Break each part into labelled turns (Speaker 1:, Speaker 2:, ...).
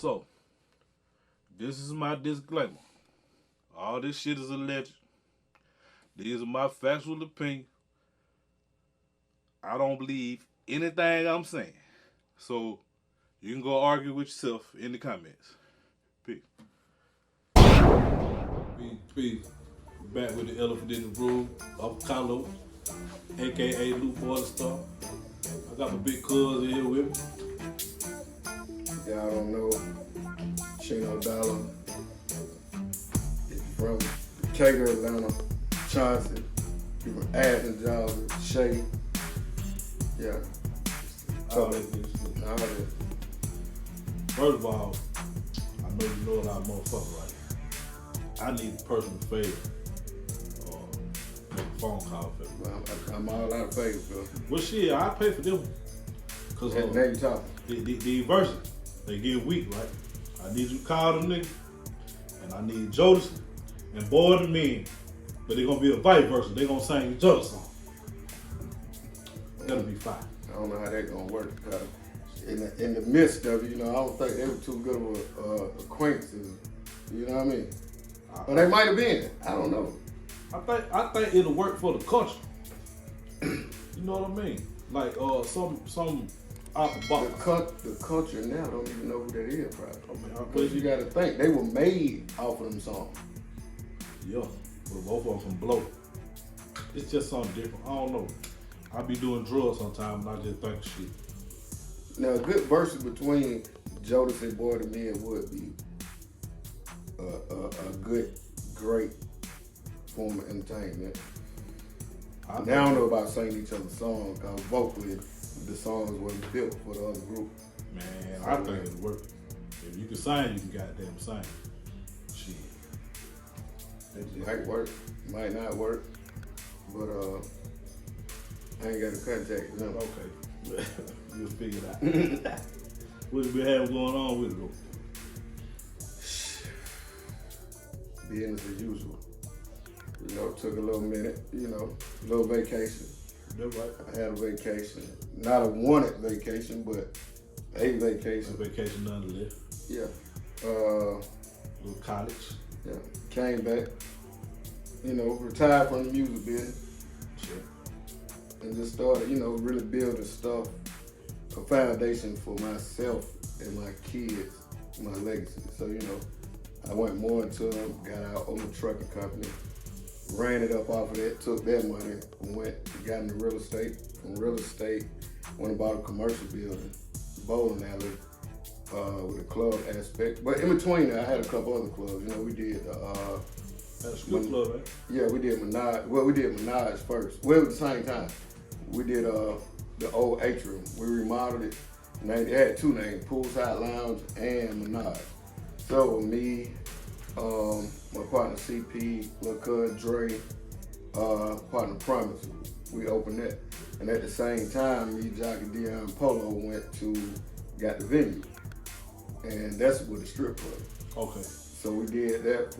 Speaker 1: So, this is my disclaimer. All this shit is alleged. These are my factual opinions. I don't believe anything I'm saying. So, you can go argue with yourself in the comments. Peace. Peace. Back with the elephant in the room of Carlos, aka Lou Morningstar. I got my big cuz here with me.
Speaker 2: Y'all don't know, Chinodollar. He's from Decatur, Atlanta, Chauncey. He's from Athens, Georgia, Shay. Yeah.
Speaker 1: All that good shit.
Speaker 2: All that.
Speaker 1: First of all, I know you know a lot of motherfuckers right now. I need a personal favor. Make a phone call for me.
Speaker 2: Well, I'm all out of favor, bro.
Speaker 1: Well, shit, I pay for them. Cause
Speaker 2: And now you talking.
Speaker 1: the verses, they get weak, right? I need you to call them niggas, and I need Jodeci and Boy the Men, but they're gonna be a vice versa. They gonna sing each other's song. That'll be fine.
Speaker 2: I don't know how that gonna work. In the midst of it, I don't think they were too good of acquaintances. You know what I mean? But they might have been. I don't know.
Speaker 1: I think it'll work for the culture. You know what I mean? Like some out the box.
Speaker 2: The culture now don't even know who that is, probably.
Speaker 1: Because
Speaker 2: you got to think they were made off of them songs.
Speaker 1: Yeah, but both of them can blow. It's just something different. I don't know. I be doing drugs sometimes and I just think of shit.
Speaker 2: Now, a good versus between Jodeci and Boy the Men would be a good, great form of entertainment. Now, I don't know about singing each other's songs because vocally the songs wasn't built for the other group.
Speaker 1: Man, I think it'll work. If you can sing, you can goddamn sing. Shit.
Speaker 2: It might work, might not work, but I ain't got a contact. No.
Speaker 1: Okay. You'll figure it out. What we have going on with it though?
Speaker 2: Business as usual. It took a little minute, a little vacation.
Speaker 1: That's right.
Speaker 2: I had a vacation. Not a wanted vacation, but a vacation.
Speaker 1: A vacation nonetheless.
Speaker 2: Yeah.
Speaker 1: Little college.
Speaker 2: Yeah. Came back. Retired from the music business.
Speaker 1: Shit.
Speaker 2: And just started, really building stuff, a foundation for myself and my kids, my legacy. So, I went more into them, got our own trucking company, ran it up off of that, took that money, got into real estate. From real estate, went and bought a commercial building, bowling alley, with a club aspect. But in between that, I had a couple other clubs. We did,
Speaker 1: that's a good club, right?
Speaker 2: Yeah, we did Minaj. Well, we did Minaj first. Well, at the same time. We did the old atrium. We remodeled it. And they had two names, Poolside Lounge and Minaj. So me, my partner CP, Lil Cuz Dre, partner Promise, we opened that. And at the same time, me, Jockey, Dion, Polo got the venue. And that's with the strip club.
Speaker 1: Okay.
Speaker 2: So we did that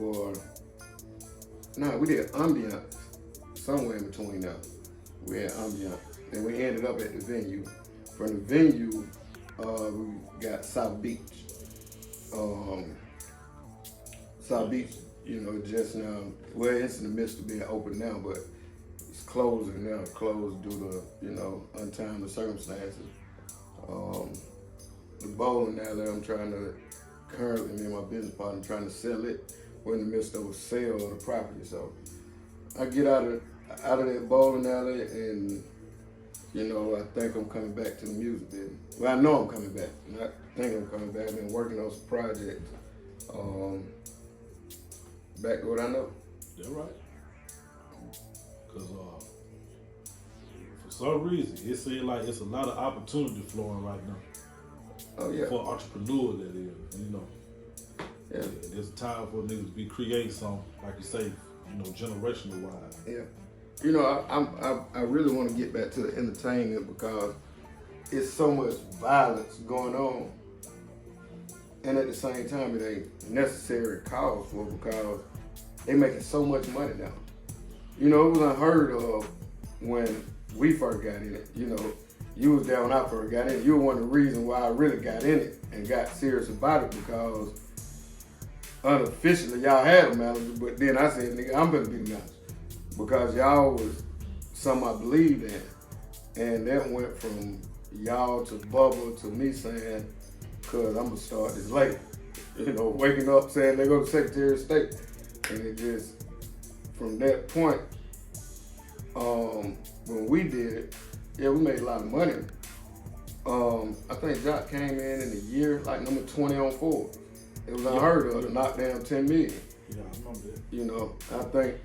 Speaker 2: we did ambiance, somewhere in between now. We had ambiance. And we ended up at the venue. From the venue, we got South Beach. South Beach, just now, well, it's in the midst of being open now, but it's closing now, closed due to, untimely circumstances. The bowling alley, I'm currently, me and my business partner, trying to sell it. We're in the midst of a sale of the property, so I get out of that bowling alley and, I think I'm coming back to the music business. Well, I know I'm coming back. I think I'm coming back. I've been working on some projects. Back to what I know.
Speaker 1: That's right. Because for some reason, it seems like it's a lot of opportunity flowing right now.
Speaker 2: Oh, yeah.
Speaker 1: For entrepreneurs, that is,
Speaker 2: Yeah.
Speaker 1: There's time for niggas to be creating something, like you say, generational wise.
Speaker 2: Yeah. I really want to get back to the entertainment because it's so much violence going on. And at the same time, it ain't necessary cause for it because they making so much money now. It was unheard of when we first got in it. You was there when I first got in it. You were one of the reasons why I really got in it and got serious about it, because unofficially y'all had a manager, but then I said, nigga, I'm gonna be the manager. Because y'all was something I believed in. And that went from y'all to Bubba to me saying, cuz I'm gonna start this late. You know, waking up saying they go to Secretary of State. And it just, from that point, when we did it, yeah, we made a lot of money. I think Jock came in a year, like number 20 on Forbes. It was unheard of to knock down 10 million.
Speaker 1: Yeah, I remember that.
Speaker 2: You know, I think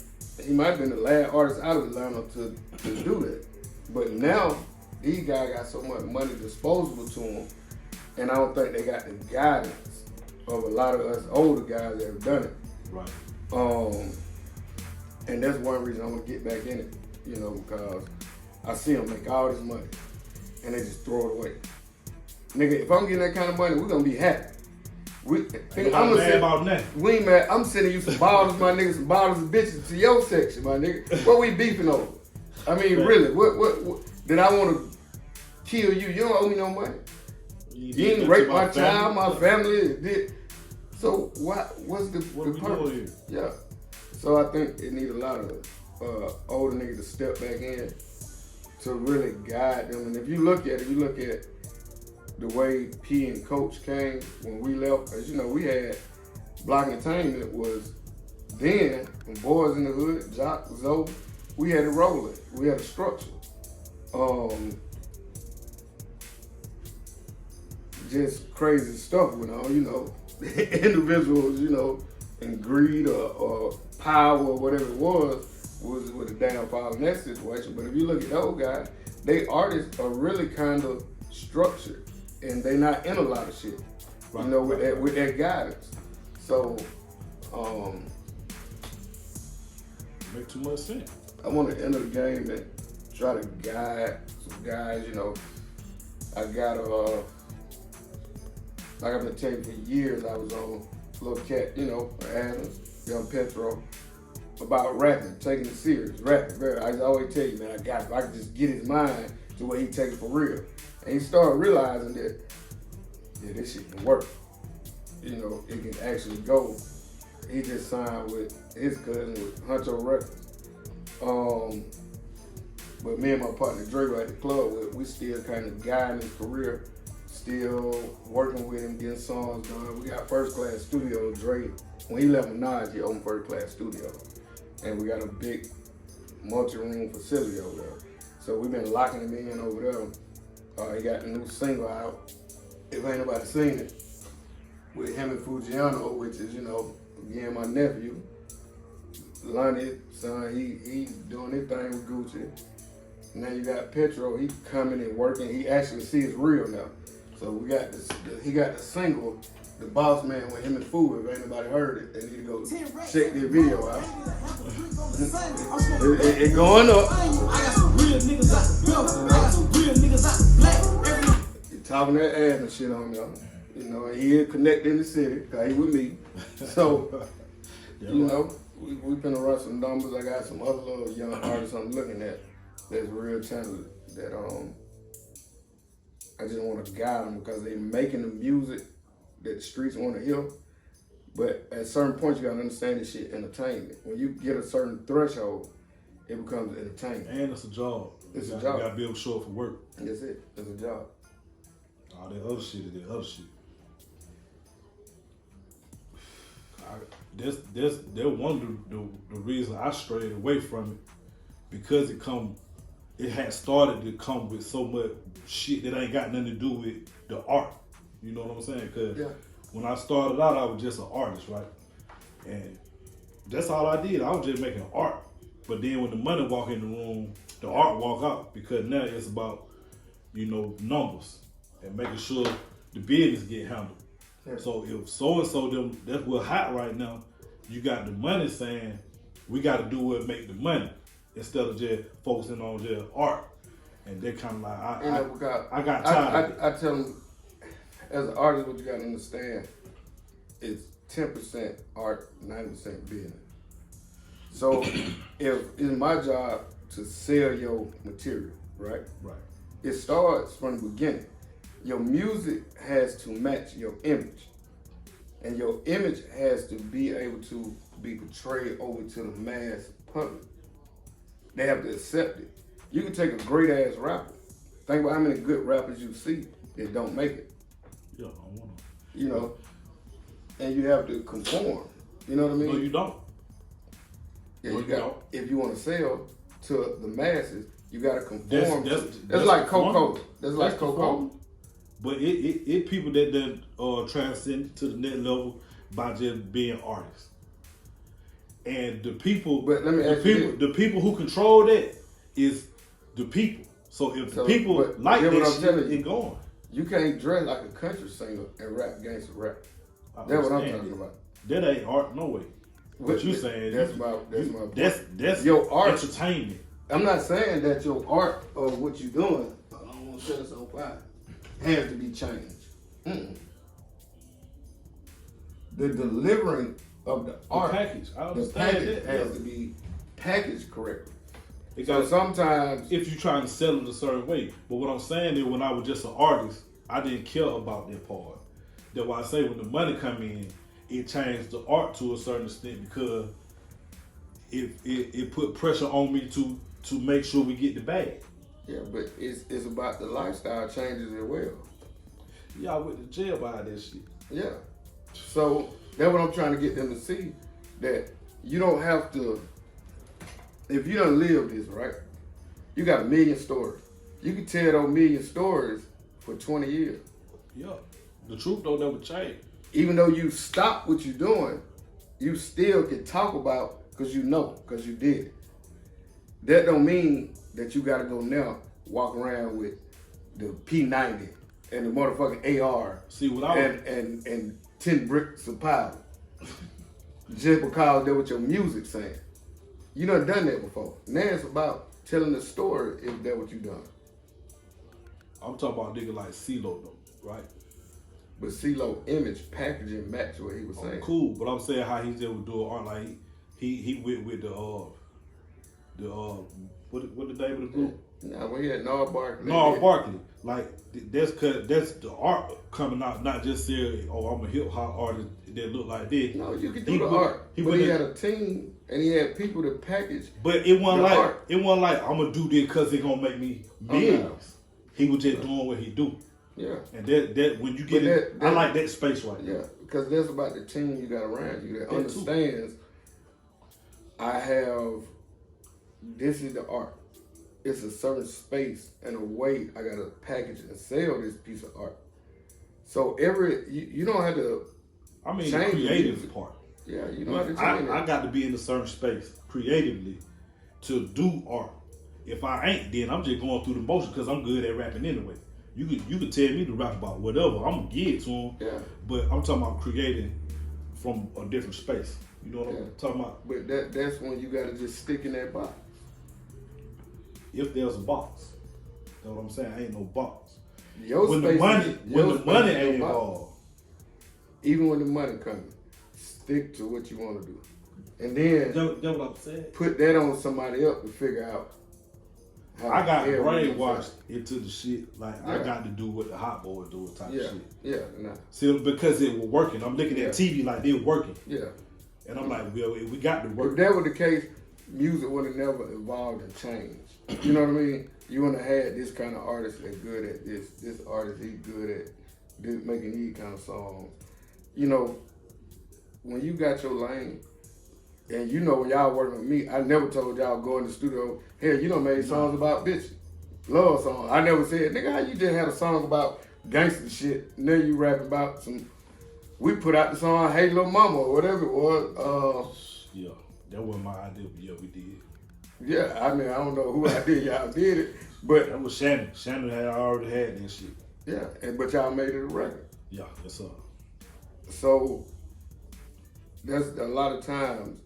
Speaker 2: he might have been the last artist out of Atlanta to do that. But now, these guys got so much money disposable to them, and I don't think they got the guidance of a lot of us older guys that have done it.
Speaker 1: Right.
Speaker 2: And that's one reason I want to get back in it, you know, because I see them make all this money, and they just throw it away. Nigga, if I'm getting that kind of money, we're gonna be happy. We ain't mad. I'm sending you some bottles, my nigga, some bottles of bitches to your section, my nigga. What we beefing over? I mean, really, what did I want to kill you? You don't owe me no money. You didn't rape my child, my family. So what's the purpose? Yeah. So I think it needs a lot of older niggas to step back in to really guide them. And if you look at it, the way P and Coach came when we left, as you know, we had Block Entertainment was then, when Boys in the Hood, Jock, Zoe, we had it rolling. We had a structure. Just crazy stuff went on, you know. Individuals, you know, in greed or power or whatever it was with a downfall in that situation. But if you look at those guys, they artists are really kind of structured, and they not in a lot of shit, you know, with that guidance. So,
Speaker 1: make too much sense.
Speaker 2: I want to enter the game and try to guide some guys, you know. I got like I've been telling you for years, I was on Little Cat, you know, Adams, Young Petro, about rapping, taking it serious, rapping. I always tell you, man, I got it. If I could just get his mind to where he take it for real. And he started realizing that, yeah, this shit can work. You know, it can actually go. He just signed with his cousin with Huncho Records. But me and my partner Dre were at the club with, we still kind of guiding his career, still working with him, getting songs done. We got First Class Studio. Dre, when he left Minaj, he owned First Class Studio. And we got a big multi-room facility over there. So we've been locking him in over there. He got a new single out, if ain't nobody seen it, with him and Fujiano, which is, you know, again, my nephew. Lonnie, son, he doing his thing with Gucci. Now you got Petro, he coming and working. He actually sees real now. So we got this, he got the single, The Boss Man, with him and Food. If ain't nobody heard it, they need to go check their video out. It going up.
Speaker 3: I got some real niggas out the building. I got some real niggas out the black.
Speaker 2: He talking that ass and shit on there. You know, he is connected in the city, cause he with me. So, you know, we finna run some numbers. I got some other little young artists I'm looking at that's real talented that I just want to guide them because they making the music that the streets want to hear. But at certain points, you gotta understand this shit entertainment. When you get a certain threshold, it becomes entertainment.
Speaker 1: And it's a job.
Speaker 2: It's a job.
Speaker 1: You gotta be able to show up for work.
Speaker 2: That's it. It's a job.
Speaker 1: All that other shit is that other shit. That's one of the reasons I strayed away from it, because it had started to come with so much shit that ain't got nothing to do with the art. You know what I'm saying? Because when I started out, I was just an artist, right? And that's all I did. I was just making art. But then when the money walk in the room, the art walk out, because now it's about, you know, numbers and making sure the business get handled. Yeah. So if so-and-so them, that's what's hot right now, you got the money saying, we got to do what make the money, instead of just focusing on just art. And they kind of like, I got tired.
Speaker 2: I tell them, as an artist, what you got to understand is 10% art, 90% business. So if it's my job to sell your material, right?
Speaker 1: Right.
Speaker 2: It starts from the beginning. Your music has to match your image. And your image has to be able to be portrayed over to the mass public. They have to accept it. You can take a great ass rapper. Think about how many good rappers you see that don't make it.
Speaker 1: Yeah, I want to.
Speaker 2: You know, and you have to conform. You know what I mean?
Speaker 1: No, you don't.
Speaker 2: Yeah,
Speaker 1: No,
Speaker 2: you
Speaker 1: you
Speaker 2: got.
Speaker 1: don't.
Speaker 2: If you want to sell to the masses, you got to conform.
Speaker 1: That's
Speaker 2: That's like Coca-Cola.
Speaker 1: conforming.
Speaker 2: That's like
Speaker 1: That's
Speaker 2: Coca-Cola.
Speaker 1: conforming. But it people that transcend to the next level by just being artists. And the people,
Speaker 2: But let me ask you this.
Speaker 1: the people who control that is the people. So if the people
Speaker 2: but
Speaker 1: like
Speaker 2: hear what
Speaker 1: that
Speaker 2: I'm telling
Speaker 1: shit,
Speaker 2: you.
Speaker 1: it going.
Speaker 2: You can't dress like a country singer and rap gangster rap.
Speaker 1: I
Speaker 2: That's what I'm
Speaker 1: understand
Speaker 2: talking
Speaker 1: it.
Speaker 2: about.
Speaker 1: That ain't art, no way. What you saying?
Speaker 2: That's my point.
Speaker 1: That's
Speaker 2: Your art.
Speaker 1: entertainment.
Speaker 2: I'm not saying that your art or what you're doing, I don't want to set us on fire, has to be changed. Mm-mm. The delivering of the art,
Speaker 1: package. I
Speaker 2: the
Speaker 1: understand
Speaker 2: package
Speaker 1: that.
Speaker 2: has to be packaged correctly. So
Speaker 1: Because
Speaker 2: sometimes,
Speaker 1: if you're trying to sell it a certain way. But what I'm saying is when I was just an artist, I didn't care about that part. That's why I say when the money come in, it changed the art to a certain extent because it put pressure on me to make sure we get the bag.
Speaker 2: yeah, but it's about the lifestyle changes as well.
Speaker 1: Y'all went to jail by that shit.
Speaker 2: Yeah. So that's what I'm trying to get them to see, that you don't have to, if you don't live this, right? You got a million stories. You can tell those million stories for 20 years.
Speaker 1: Yeah. The truth don't never change.
Speaker 2: Even though you stop what you're doing, you still can talk about because you did it. That don't mean that you gotta go now walk around with the P90 and the motherfucking AR.
Speaker 1: See what I
Speaker 2: and 10 bricks of powder. Just because that's what your music's saying. You done that before. Now it's about telling the story if that's what you done.
Speaker 1: I'm talking about nigga like CeeLo though, right?
Speaker 2: But CeeLo image, packaging match what he was saying.
Speaker 1: Cool, but I'm saying how he just would do art like he went with the what the name of the group?
Speaker 2: Nah, when he had Gnarl Barkley.
Speaker 1: No, Barkley. Like that's the art coming out, not just saying, "Oh, I'm a hip hop artist that look like this."
Speaker 2: No, you can do the art. But he had a team and he had people to package.
Speaker 1: But it wasn't like
Speaker 2: art.
Speaker 1: I'm gonna do this because it's gonna make me millions. He was just doing what he do.
Speaker 2: Yeah.
Speaker 1: And that when you get it, I like that space right there.
Speaker 2: Yeah, because that's about the team you got around you that
Speaker 1: That
Speaker 2: understands. This is the art. It's a certain space and a way I gotta package and sell this piece of art. So you don't have to.
Speaker 1: I mean,
Speaker 2: change
Speaker 1: the
Speaker 2: the
Speaker 1: creative
Speaker 2: music.
Speaker 1: part.
Speaker 2: Yeah, you don't have to change
Speaker 1: I
Speaker 2: it.
Speaker 1: got to be in a certain space creatively to do art. If I ain't, then I'm just going through the motion because I'm good at rapping anyway. You could tell me to rap about whatever. I'm gonna give it to him.
Speaker 2: Yeah.
Speaker 1: But I'm talking about creating from a different space. You know what I'm talking about?
Speaker 2: But that's when you gotta just stick in that box.
Speaker 1: If there's a box, that's what I'm saying. Ain't no box.
Speaker 2: Your
Speaker 1: When
Speaker 2: space
Speaker 1: the money,
Speaker 2: is-
Speaker 1: when
Speaker 2: your
Speaker 1: the money
Speaker 2: space is
Speaker 1: ain't
Speaker 2: your box.
Speaker 1: involved.
Speaker 2: Even when the money comes, stick to what you want to do, and then
Speaker 1: That's what I'm saying.
Speaker 2: put that on somebody else to figure out. How
Speaker 1: I got
Speaker 2: the hell we
Speaker 1: brainwashed into the shit. Like I
Speaker 2: Yeah.
Speaker 1: got to do what the hot boys do type
Speaker 2: Yeah,
Speaker 1: of shit.
Speaker 2: yeah, nah,
Speaker 1: See, because it was working. I'm looking at TV like they're working.
Speaker 2: yeah.
Speaker 1: And I'm like, well, we got to
Speaker 2: If
Speaker 1: work.
Speaker 2: that was the case, music would have never evolved and changed. You know what I mean? You wouldn't have had this kind of artist that's good at this. This artist, he's good at this, making these kind of songs. You know, when you got your lane, and you know when y'all working with me, I never told y'all go in the studio, hey, you done made songs about bitches. Love songs. I never said, nigga, how you just had a song about gangster shit, now you rapping about some, we put out the song, Hey Little Mama, or whatever it was.
Speaker 1: Yeah, that wasn't my idea, but yeah, we did.
Speaker 2: Yeah, I mean, I don't know who I did, y'all did it, but
Speaker 1: That was Shannon. Shannon had already had that shit.
Speaker 2: yeah, but y'all made it a record.
Speaker 1: Yeah, that's up.
Speaker 2: So that's a lot of times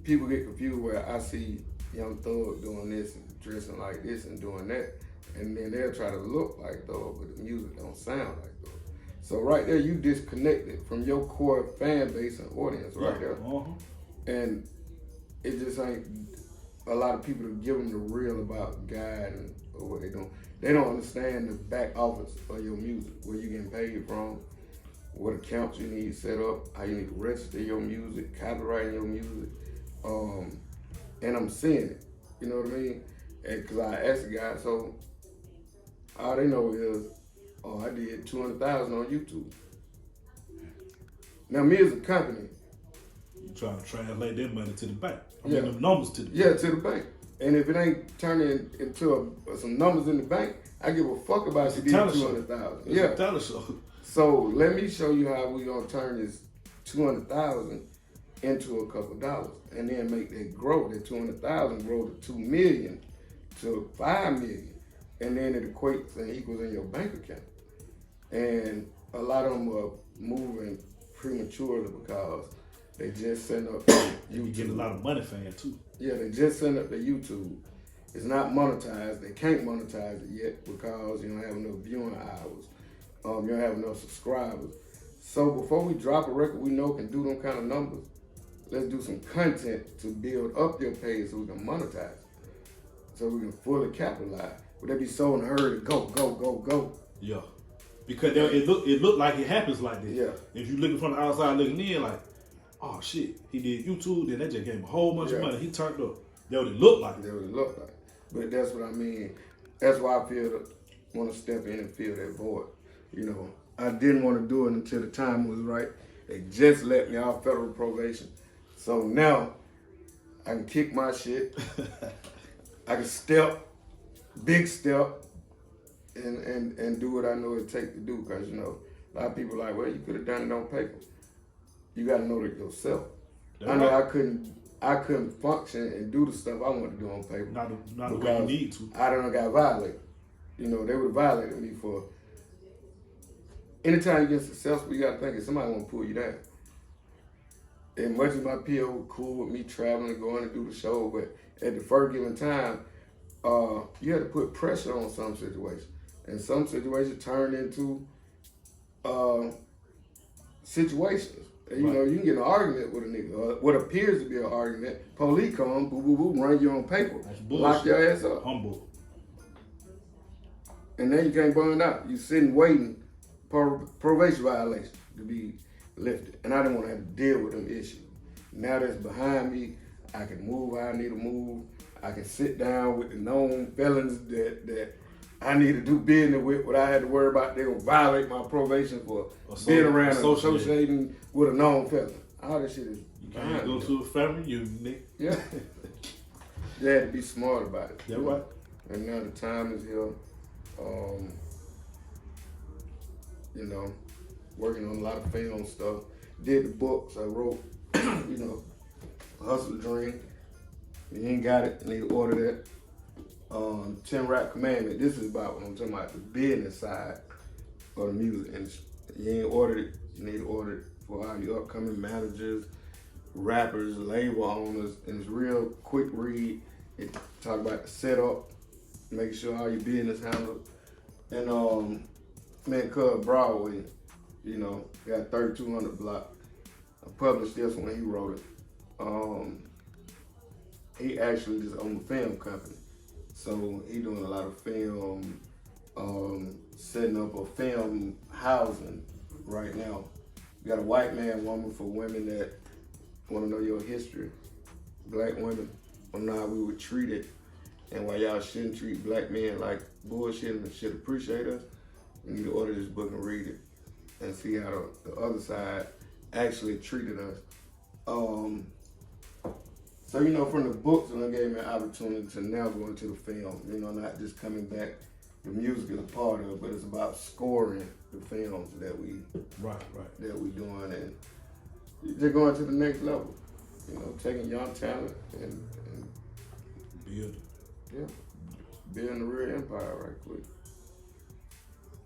Speaker 2: people get confused where I see Young Thug doing this and dressing like this and doing that, and then they'll try to look like Thug, but the music don't sound like Thug. So right there, you disconnected from your core fan base and audience right there, and it just ain't a lot of people to give them the real about God and or what they doing. They don't understand the back office of your music, where you getting paid from, what accounts you need set up, how you need to register your music, copyrighting your music. And I'm seeing it, you know what I mean? And cause I asked the guy, so all they know is, oh, I did 200,000 on YouTube. Now me as a company,
Speaker 1: You trying to translate that money to the bank. I
Speaker 2: Yeah.
Speaker 1: mean, them numbers to the bank.
Speaker 2: yeah, to the bank. And if it ain't turning into some numbers in the bank, I give a fuck about
Speaker 1: It's
Speaker 2: you
Speaker 1: a
Speaker 2: did
Speaker 1: talent show.
Speaker 2: 200,000.
Speaker 1: It's
Speaker 2: Yeah.
Speaker 1: a talent show.
Speaker 2: So let me show you how we gonna turn this 200,000 into a couple dollars, and then make that grow. That 200,000 grow to 2 million, to 5 million, and then it equates and equals in your bank account. And a lot of them are moving prematurely because they just sent up
Speaker 1: You get a lot of money for it too.
Speaker 2: Yeah, they just sent up to YouTube. It's not monetized. They can't monetize it yet because you don't have enough viewing hours. You don't have enough subscribers. So before we drop a record we know can do them kind of numbers, let's do some content to build up your page so we can monetize it. So we can fully capitalize. Would they be so in a hurry to go, go, go, go?
Speaker 1: Yeah. Because it look like it happens like this.
Speaker 2: Yeah.
Speaker 1: If you looking from the outside looking in, like, oh shit, he did YouTube, then that just gave him a whole bunch of money. He turned up. That what it looked like.
Speaker 2: That's what it looked like. But that's what I mean. That's why I want to step in and fill that void. You know, I didn't want to do it until the time was right. They just let me off federal probation. So now I can kick my shit. I can step, big step, and do what I know it takes to do. Because, you know, a lot of people are like, well, you could have done it on paper. You got to know that yourself. I know I couldn't function and do the stuff I wanted to do on paper.
Speaker 1: Not the way you need to.
Speaker 2: I done got violated. You know, they would have violated me for. Anytime you get successful, you got to think that somebody want to pull you down. And much as my PO was cool with me traveling and going to do the show, but at the first given time, you had to put pressure on some situations. And some situations turn into situations. And, you know, you can get in an argument with a nigga, what appears to be an argument. Police come, boo, boo, boo, run you on paper, lock your ass up.
Speaker 1: Humble.
Speaker 2: And then you can't burn out. You sitting waiting for probation violation to be lifted. And I didn't want to have to deal with them issues. Now that's behind me, I can move how I need to move. I can sit down with the known felons that I need to do business with without I had to worry about they gonna violate my probation for being around and associating with a known felon. All that shit is
Speaker 1: You can't go to a family reunion, nigga.
Speaker 2: Yeah. You had to be smart about it.
Speaker 1: Yeah, right.
Speaker 2: And now the time is here. You know, working on a lot of film stuff. Did the books I wrote, you know, Hustle Dream. You ain't got it, you need to order that. 10 Rap Commandment. This is about what I'm talking about, the business side of the music industry. You ain't ordered it, you need to order it for all your upcoming managers, rappers, label owners, and it's real quick read. It talk about the setup, making sure all your business handled. And man, cuz Broadway, you know, got 3200 block. I published this when he wrote it. He actually just owned a film company. So he doing a lot of film, setting up a film housing right now. You got a white man woman for women that want to know your history. Black women want to know how we were treated and why y'all shouldn't treat black men like bullshit and should appreciate us. You need to order this book and read it and see how the other side actually treated us. So, you know, from the books, it gave me an opportunity to now go into the film, you know, not just coming back. The music is a part of it, but it's about scoring the films that we doing and just going to the next level. You know, taking young talent and building a real empire right quick.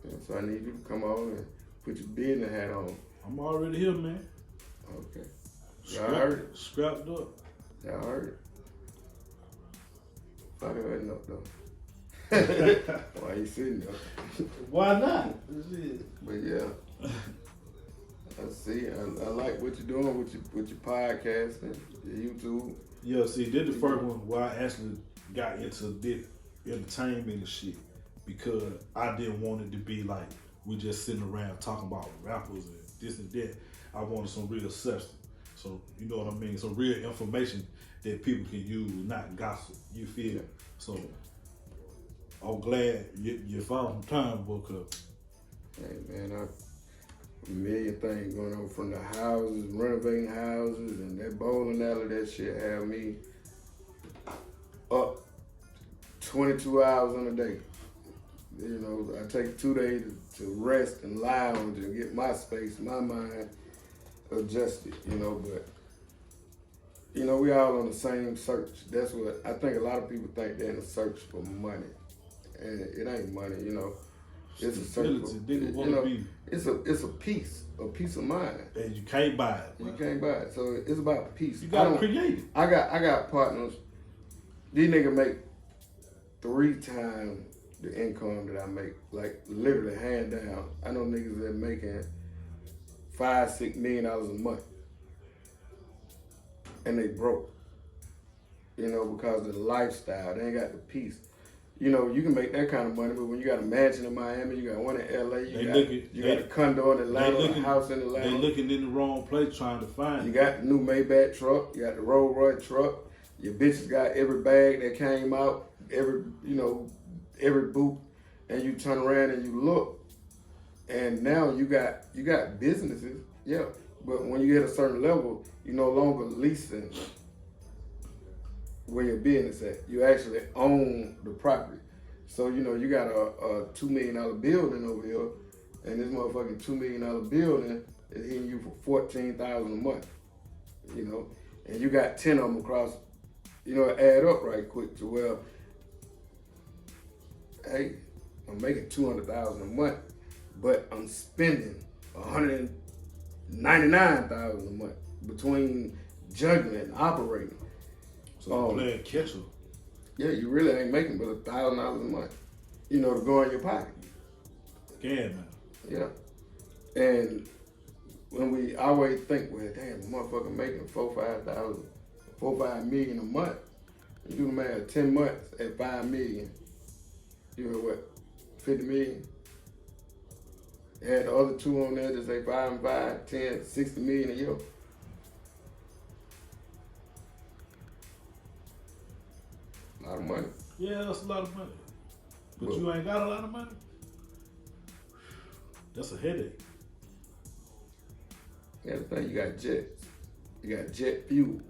Speaker 2: And so I need you to come on and put your business hat on.
Speaker 1: I'm already here, man.
Speaker 2: Okay. Y'all heard it?
Speaker 1: Scrapped up.
Speaker 2: Y'all heard it? Fuck it, right enough though. Why you sitting there?
Speaker 1: Why not?
Speaker 2: But yeah, I see. I like what you're doing with your podcast and your YouTube.
Speaker 1: Yeah, see, this the first one where I actually got into this. entertainment and shit because I didn't want it to be like we just sitting around talking about rappers and this and that. I wanted some real substance. So you know what I mean? Some real information that people can use, not gossip. You feel? So I'm glad you found some time, because
Speaker 2: hey man, a million things going on from the houses, renovating houses, and that bowling alley. That shit have me up 22 hours in a day. You know, I take 2 days to rest and lounge and get my space, my mind adjusted, you know, but you know, we all on the same search. That's what I think. A lot of people think they're in a search for money, and it ain't money, you know. It's a search for, it's a piece of mind.
Speaker 1: And you can't buy it.
Speaker 2: You can't buy it. So it's about peace.
Speaker 1: You gotta create it.
Speaker 2: I got partners. These niggas make 3 times the income that I make. Like literally hand down. I know niggas that making $5-6 million a month. And they broke. You know, because of the lifestyle. They ain't got the peace. You know, you can make that kind of money, but when you got a mansion in Miami, you got one in LA, you got a condo in Atlanta, a house in Atlanta.
Speaker 1: They looking in the wrong place trying to find it.
Speaker 2: You got the new Maybach truck, you got the Rolls Royce truck, your bitches got every bag that came out, every boot, and you turn around and you look, and now you got businesses, yeah, but when you hit a certain level, you no longer leasing where your business at. You actually own the property. So, you know, you got a $2 million building over here, and this motherfucking $2 million building is hitting you for $14,000 a month, you know, and you got 10 of them across, you know, add up right quick to where, hey, I'm making $200,000 a month, but I'm spending $199,000 a month between juggling and operating.
Speaker 1: So playing catch up.
Speaker 2: Yeah, you really ain't making but $1,000 a month, you know, to go in your pocket.
Speaker 1: Yeah, man.
Speaker 2: Yeah. And when we always think, well, damn, a motherfucker making $4-5 million a month. You do the math, 10 months at $5 million. You know what, 50 million? Add the other 2 on there, just say 5 and 5, 10, 60 million a year. A lot of money.
Speaker 1: Yeah, that's a lot of money. But you ain't got a lot of money? That's a headache.
Speaker 2: Yeah, the thing, you got jets. You got jet fuel.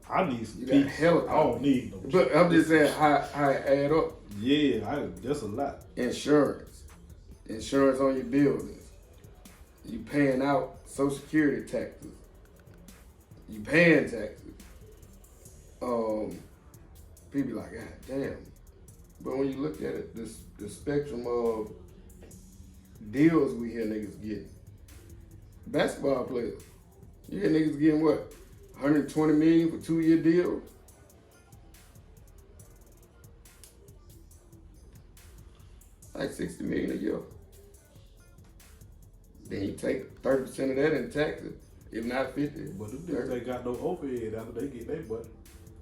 Speaker 1: I need some
Speaker 2: You
Speaker 1: peace.
Speaker 2: got helicopters.
Speaker 1: I don't need no
Speaker 2: But I'm just saying how it add up.
Speaker 1: Yeah, that's a lot.
Speaker 2: Insurance on your buildings. You paying out Social Security taxes. You paying taxes. People like, God damn. But when you look at it, the spectrum of deals we hear niggas getting. Basketball players, you hear niggas getting what? 120 million for 2-year deals? Like 60 million a year. Then you take 30% of that in taxes, if not 50.
Speaker 1: But them niggas ain't got no overhead after they get their money.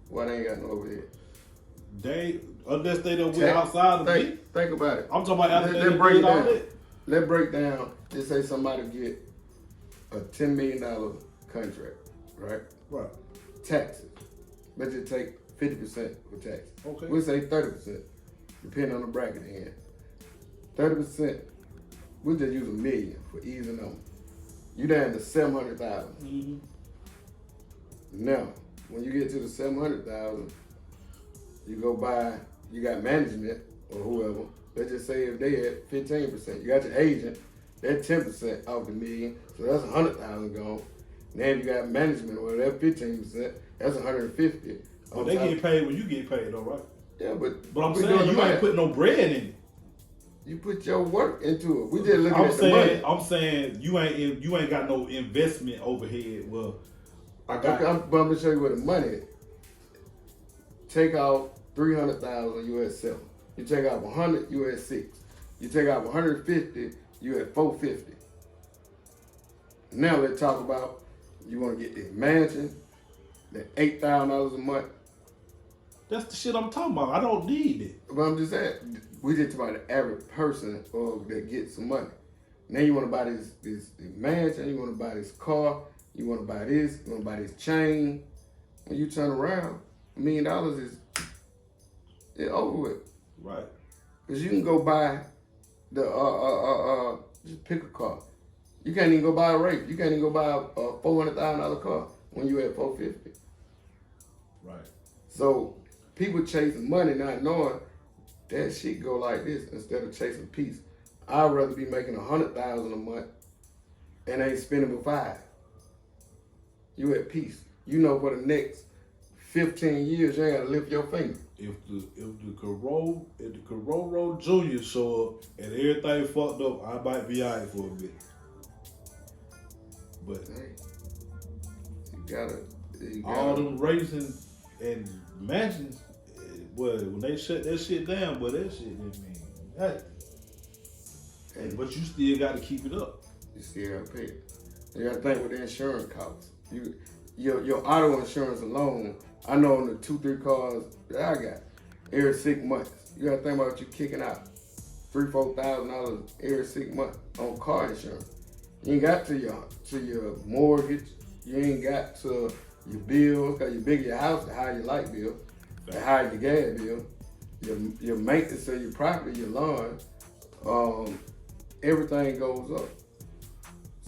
Speaker 2: Why they ain't got no overhead?
Speaker 1: They, unless they don't went outside of me.
Speaker 2: Think about it.
Speaker 1: I'm talking about after they
Speaker 2: break
Speaker 1: did all
Speaker 2: down.
Speaker 1: that.
Speaker 2: Let's break down. Let's say somebody get a $10 million contract, right?
Speaker 1: Right.
Speaker 2: Taxes. Let's just take 50% for taxes.
Speaker 1: Okay.
Speaker 2: We'll say 30%, depending on the bracket in. 30%, we'll just use $1 million for easy number. You down to 700,000.
Speaker 1: Mm-hmm.
Speaker 2: Now, when you get to the 700,000, you go buy, you got management or whoever. Let's just say if they at 15%, you got your agent, they're 10% off the $1 million, so that's 100,000 gone. Now you got management or whatever, 15%, that's 150.
Speaker 1: But they get paid when you get paid, though, right?
Speaker 2: Yeah, but
Speaker 1: I'm saying you ain't put no bread in it.
Speaker 2: You put your work into it. We just looking at the money.
Speaker 1: I'm saying you ain't got no investment overhead. Well, I got.
Speaker 2: Okay, I'm gonna show you where the money is. Take out 300,000, you at 7. You take out 100, you at 6. You take out 150, you at 450. Now let's talk about you want to get this mansion, that $8,000 a month.
Speaker 1: That's the shit I'm talking about. I don't need it.
Speaker 2: But I'm just saying, we just talking about the average person that gets some money. Now you want to buy this mansion, you want to buy this car, you want to buy this, you want to buy this chain. When you turn around, $1 million is over with.
Speaker 1: Right.
Speaker 2: Because you can go buy just pick a car. You can't even go buy a Wraith. You can't even go buy a $400,000 car when you at $450.
Speaker 1: Right.
Speaker 2: So people chasing money not knowing that shit go like this instead of chasing peace. I'd rather be making $100,000 a month and ain't spending but $5. You at peace. You know for the next 15 years you ain't gotta lift your finger.
Speaker 1: If the Cororo Junior show up and everything fucked up, I might be alright for a bit. But
Speaker 2: Hey, you gotta
Speaker 1: all them racing and mansions, well, when they shut that shit down, but that shit didn't mean nothing. But you still got to keep it up.
Speaker 2: You still gotta pay it. You gotta think what the insurance costs. Your auto insurance alone, I know on the 2-3 cars that I got, every 6 months. You gotta think about what you're kicking out. $3,000-$4,000 every 6 months on car insurance. You ain't got to your mortgage. You ain't got to your bills. Cause the bigger your house, the higher your light bill, the higher your gas bill, your maintenance of your property, your lawn. Everything goes up.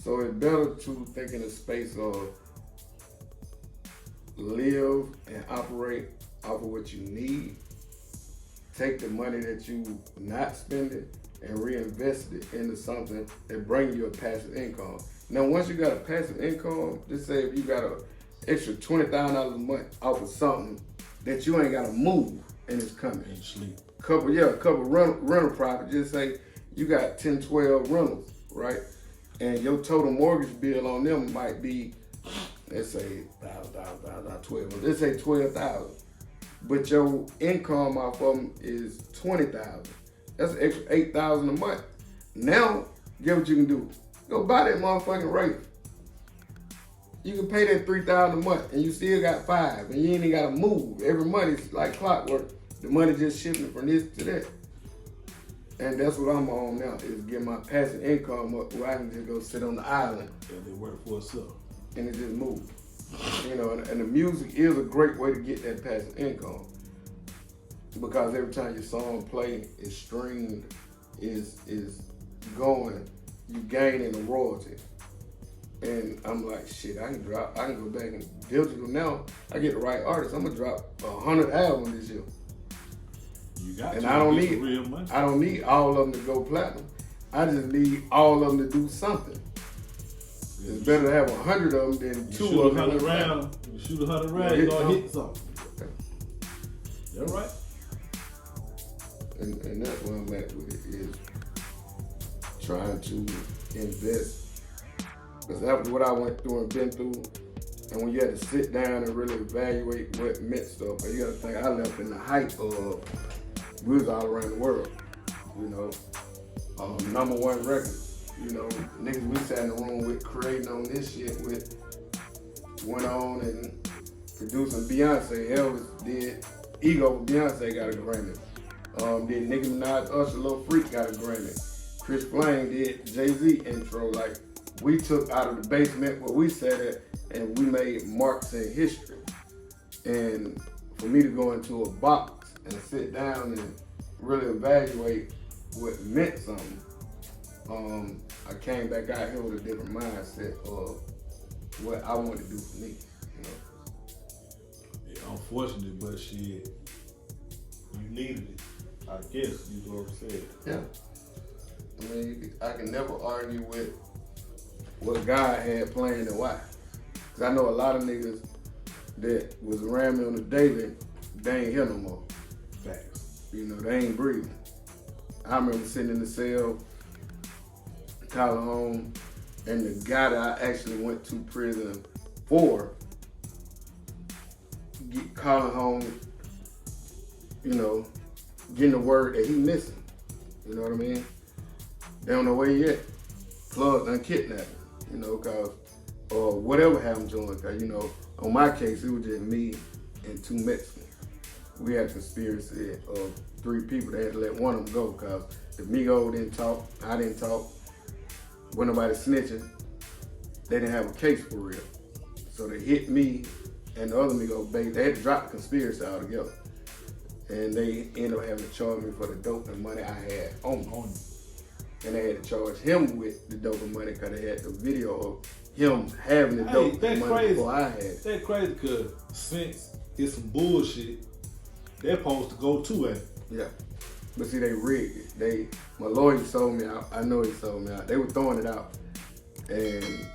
Speaker 2: So it's better to think in a space of live and operate off of what you need. Take the money that you not spending and reinvest it into something that brings you a passive income. Now, once you got a passive income, just say if you got an extra $20,000 a month off of something that you ain't got to move and it's coming.
Speaker 1: And sleep.
Speaker 2: Couple rental properties. Just say you got 10, 12 rentals, right? And your total mortgage bill on them might be, let's say, 12. Let's say 12,000. But your income off of them is 20,000. That's an extra 8,000 a month. Now, get what you can do. Go buy that motherfucking Wraith. You can pay that $3,000 a month, and you still got 5, and you ain't even gotta move. Every month it's like clockwork. The money just shifting from this to that. And that's what I'm on now, is get my passive income up where I can just go sit on the island.
Speaker 1: And they work for itself.
Speaker 2: And it just moves. You know, and the music is a great way to get that passive income. Because every time your song play, is streamed, is going, you gaining a royalty. And I'm like, shit, I can go back and digital now. I get the right artist. I'm gonna drop 100 albums this year.
Speaker 1: You got
Speaker 2: and
Speaker 1: to
Speaker 2: I don't
Speaker 1: get
Speaker 2: need
Speaker 1: real money.
Speaker 2: I don't need all of them to go platinum. I just need all of them to do something. It's better to have 100 of them than 2 of them.
Speaker 1: You shoot 100 rounds, you're gonna hit something. That's right.
Speaker 2: And that's where I'm at with it, is trying to invest. Because after what I went through and been through, and when you had to sit down and really evaluate what meant stuff, you gotta think I left in the height of, we was all around the world, you know, #1 records, you know, niggas we sat in the room with creating on this shit with, went on and producing Beyonce. Elvis did Ego, Beyonce got a Grammy. Did Nicki Minaj, Usher, Lil Freak got a Grammy. Chris Flame did Jay-Z intro. Like, we took out of the basement where we sat at and we made marks in history. And for me to go into a box and sit down and really evaluate what meant something, I came back out here with a different mindset of what I wanted to do for me, you know.
Speaker 1: Yeah, unfortunate, but shit, you needed it. I guess you know what I'm saying.
Speaker 2: Yeah. I mean, I can never argue with what God had planned and why. Cause I know a lot of niggas that was around me on the daily, they ain't here no more.
Speaker 1: Facts.
Speaker 2: You know, they ain't breathing. I remember sitting in the cell, calling home, and the guy that I actually went to prison for, calling home, you know, getting the word that he missing. You know what I mean? They don't know where he at. Plug done kidnapped him, you know, cause, or whatever happened to him, cause, you know, on my case, it was just me and 2 Mexicans. we had a conspiracy of 3 people. They had to let one of them go because the Migo didn't talk, I didn't talk, wasn't nobody snitching. They didn't have a case for real. So they hit me and the other Migo, they had to drop the conspiracy altogether. And they ended up having to charge me for the dope and money I had on me. And they had to charge him with the dope and money because they had the video of him having the dope and money before I had it.
Speaker 1: That's crazy because since it's some bullshit, they're supposed to go to it.
Speaker 2: Yeah. But see, they rigged it. My lawyer sold me out. I know he sold me out. They were throwing it out. And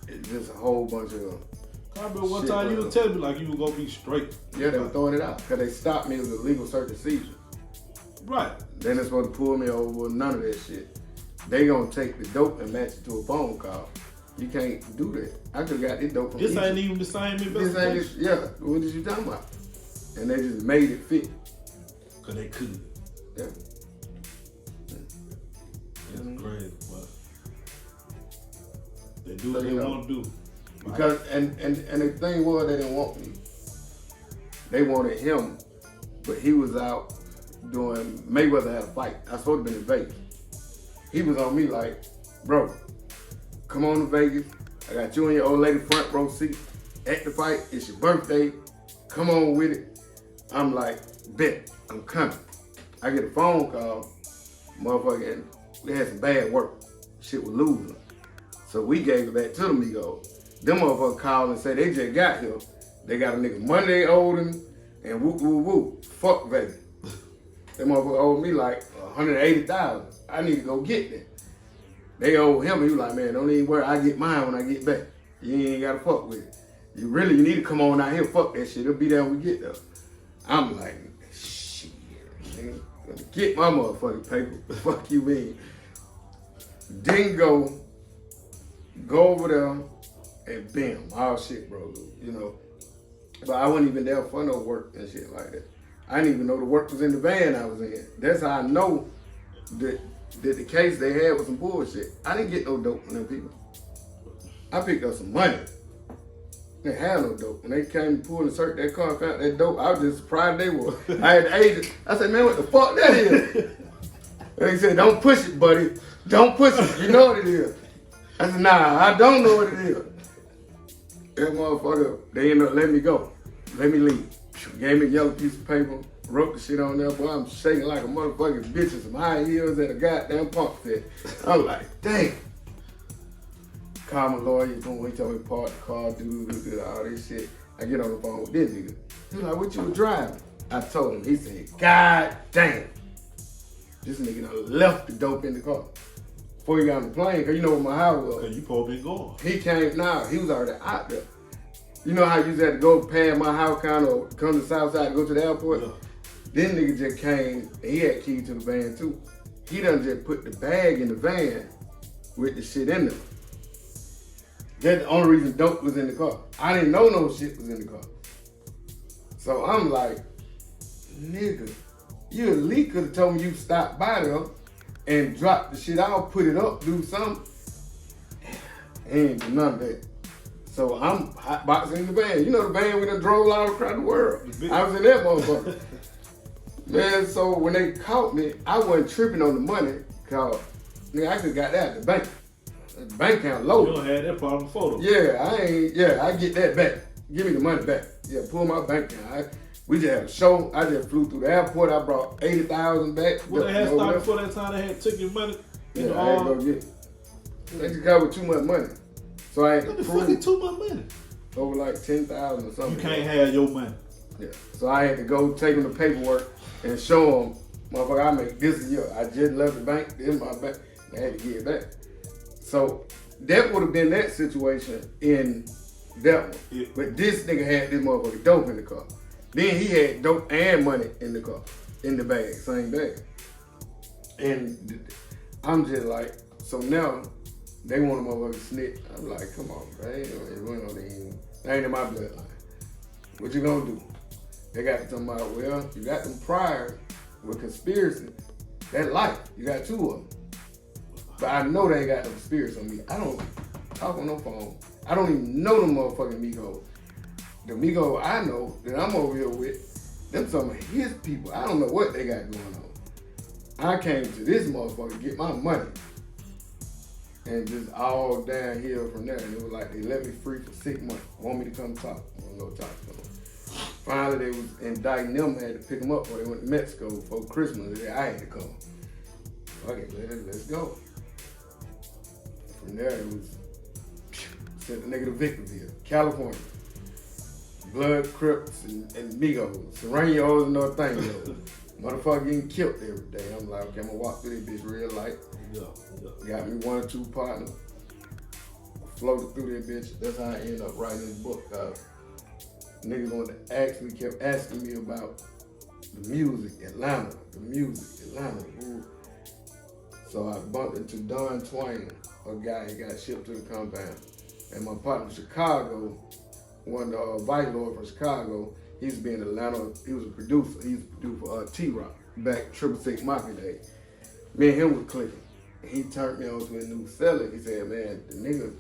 Speaker 2: it's just a whole bunch of
Speaker 1: I remember one time you were telling me like you were gonna be straight.
Speaker 2: Yeah, they were throwing it out because they stopped me. It was a legal search and seizure.
Speaker 1: Right.
Speaker 2: Then they're supposed to pull me over. None of that shit. They gonna take the dope and match it to a phone call. You can't do that. I could have got this dope from
Speaker 1: This
Speaker 2: Egypt.
Speaker 1: ain't even the same investigation.
Speaker 2: Yeah. What is you talking about? And they just made it fit.
Speaker 1: Cause they could.
Speaker 2: Yeah.
Speaker 1: That's crazy, but they do what they want to do.
Speaker 2: Because and the thing was they didn't want me. They wanted him, but he was out doing Mayweather had a fight. I was supposed to be in Vegas. He was on me like, bro, come on to Vegas. I got you and your old lady front row seat at the fight. It's your birthday. Come on with it. I'm like, bet, I'm coming. I get a phone call, motherfucker, we had some bad work. Shit was losing. So we gave it back to the Migos. Them motherfuckers called and said they just got here. They got a nigga money they owed him, and whoop, whoop, whoop. Fuck Vegas. That motherfucker owed me like $180,000. I need to go get that. They owe him, he was like, man, don't even worry, I get mine when I get back. You ain't gotta fuck with it. You need to come on out here, fuck that shit. It'll be there when we get there. I'm like, shit, nigga. Let me get my motherfucking paper. Fuck you mean. Then go over there and bam, all shit broke loose, you know. But I wasn't even there for no work and shit like that. I didn't even know the work was in the van I was in. That's how I know that the case they had was some bullshit. I didn't get no dope from them people. I picked up some money. They had no dope. When they came to pull and search that car and found that dope, I was just surprised they were. I had the agent. I said, man, what the fuck that is? And they said, don't push it, buddy. Don't push it. You know what it is. I said, nah, I don't know what it is. That motherfucker, they ended up letting me go. Let me leave. Gave me a yellow piece of paper, wrote the shit on there, boy, I'm shaking like a motherfucking bitch in some high heels at a goddamn pump fit. I'm like, damn. Call my lawyer, he told me to park the car, do all this shit. I get on the phone with this nigga. He was like, what you was driving? I told him, he said, God damn. This nigga done left the dope in the car. Before he got on the plane, cause you know what my house was.
Speaker 1: Cause you probably been gone.
Speaker 2: He came, he was already out there. You know how you used to have to go past my house kind of come to the south side to go to the airport?
Speaker 1: Yeah.
Speaker 2: This nigga just came, and he had keys to the van too. He done just put the bag in the van with the shit in there. That's the only reason dope was in the car. I didn't know no shit was in the car. So I'm like, nigga, you at least could have told me you stopped by there and dropped the shit out, put it up, do something. Ain't do none of that. So I'm hotboxing in the van. You know the van we done drove all across the world. I was in that motherfucker. Man, so when they caught me, I wasn't tripping on the money, cause nigga, I just got that at the bank. The bank account low.
Speaker 1: You don't have that problem before though.
Speaker 2: I get that back. Give me the money back. Yeah, pull my bank account. We just had a show. I just flew through the airport. I brought 80,000 back.
Speaker 1: What they had started before that time, they had took your money.
Speaker 2: Yeah, I had to go get it. They just got with too much money. So I had
Speaker 1: What
Speaker 2: to
Speaker 1: the fuck is too much money?
Speaker 2: over like 10,000 or something.
Speaker 1: You can't have your money.
Speaker 2: Yeah. So I had to go take them the paperwork and show them, motherfucker, I make this a year. I just left the bank, this is my bank. I had to get it back. So that would have been that situation in that one.
Speaker 1: Yeah.
Speaker 2: But this nigga had this motherfucker dope in the car. Then he had dope and money in the car, in the bag, same bag. And I'm just like, so now they want a motherfucker snitch. I'm like, come on, bro. That ain't in my bloodline. What you gonna do? They got to talk about, well, you got them prior with conspiracy. That life, you got 2 of them. But I know they ain't got no conspiracy on me. I don't talk on no phone. I don't even know them motherfucking Migos. the Migo I know that I'm over here with, them some of his people. I don't know what they got going on. I came to this motherfucker to get my money. And just all downhill from there. And it was like they let me free for 6 months. Want me to come talk. I want to go talk to them. Finally, they was indicting them, had to pick them up, or they went to Mexico for Christmas. I had to come. Okay, let's go. From there, it was sent the nigga to Victorville, California. Blood, Crips, and Migos. Serranos and no thing, though. Motherfucker getting killed every day. I'm like, okay, I'm gonna walk through this bitch real light. Got me 1 or 2 partners. Floated through that bitch. That's how I ended up writing this book. Niggas wanted to ask me, kept asking me about the music, Atlanta. Ooh. So I bumped into Don Twain, a guy who got shipped to the compound. And my partner from Chicago, one vice lord from Chicago, he used to be in Atlanta. He was a producer. He used to produce for T-Rock back 666 Mafia Day. Me and him was clicking. And he turned me on to a new seller. He said, man, the nigga,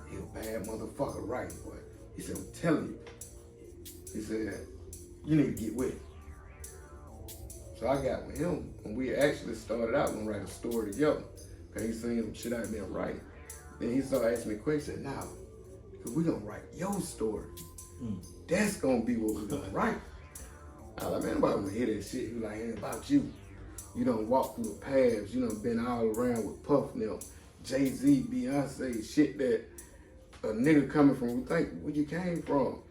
Speaker 2: he a bad motherfucker, right? Boy. He said, I'm telling you. He said, you need to get with him. So I got with him, and we actually started out going to write a story together. Because he seen some shit I'd been writing. Then he started asking me questions. He said, nah, because we're going to write your story. That's going to be what we're going to write. I was like, man, nobody want to hear that shit. He was like, hey, about you. You done walked through the paths. You done been all around with Puff now, Jay-Z, Beyonce, shit that a nigga coming from, we think where you came from,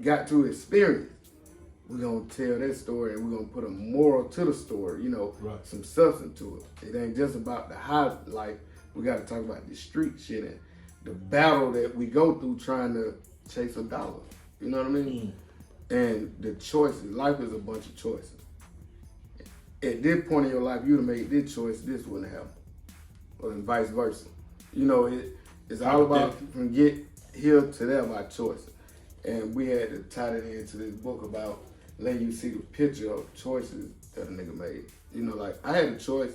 Speaker 2: got to experience. We're going to tell that story and we're going to put a moral to the story, you know, some substance to it. It ain't just about the high life. We got to talk about the street shit and the battle that we go through trying to chase a dollar. You know what I mean? And the choices. Life is a bunch of choices. At this point in your life, you'd have made this choice, this wouldn't happen. Or vice versa. You know, it's all about from get here to there by choice. And we had to tie it into this book about letting you see the picture of choices that a nigga made. You know, like I had a choice.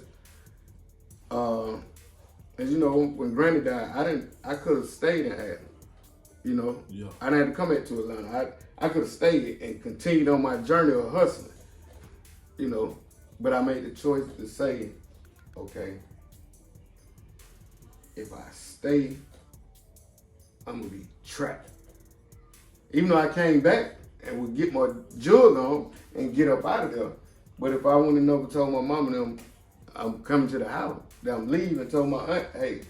Speaker 2: As you know, when Granny died, I could have stayed in Atlanta. You know, I didn't have to come back to Atlanta. I could have stayed and continued on my journey of hustling. You know, but I made the choice to say, okay, if I stay, I'm gonna be trapped. Even though I came back and would get my jug on and get up out of there, but if I wouldn't have never told my mama them I'm coming to the house, that I'm leaving, and told my aunt, hey,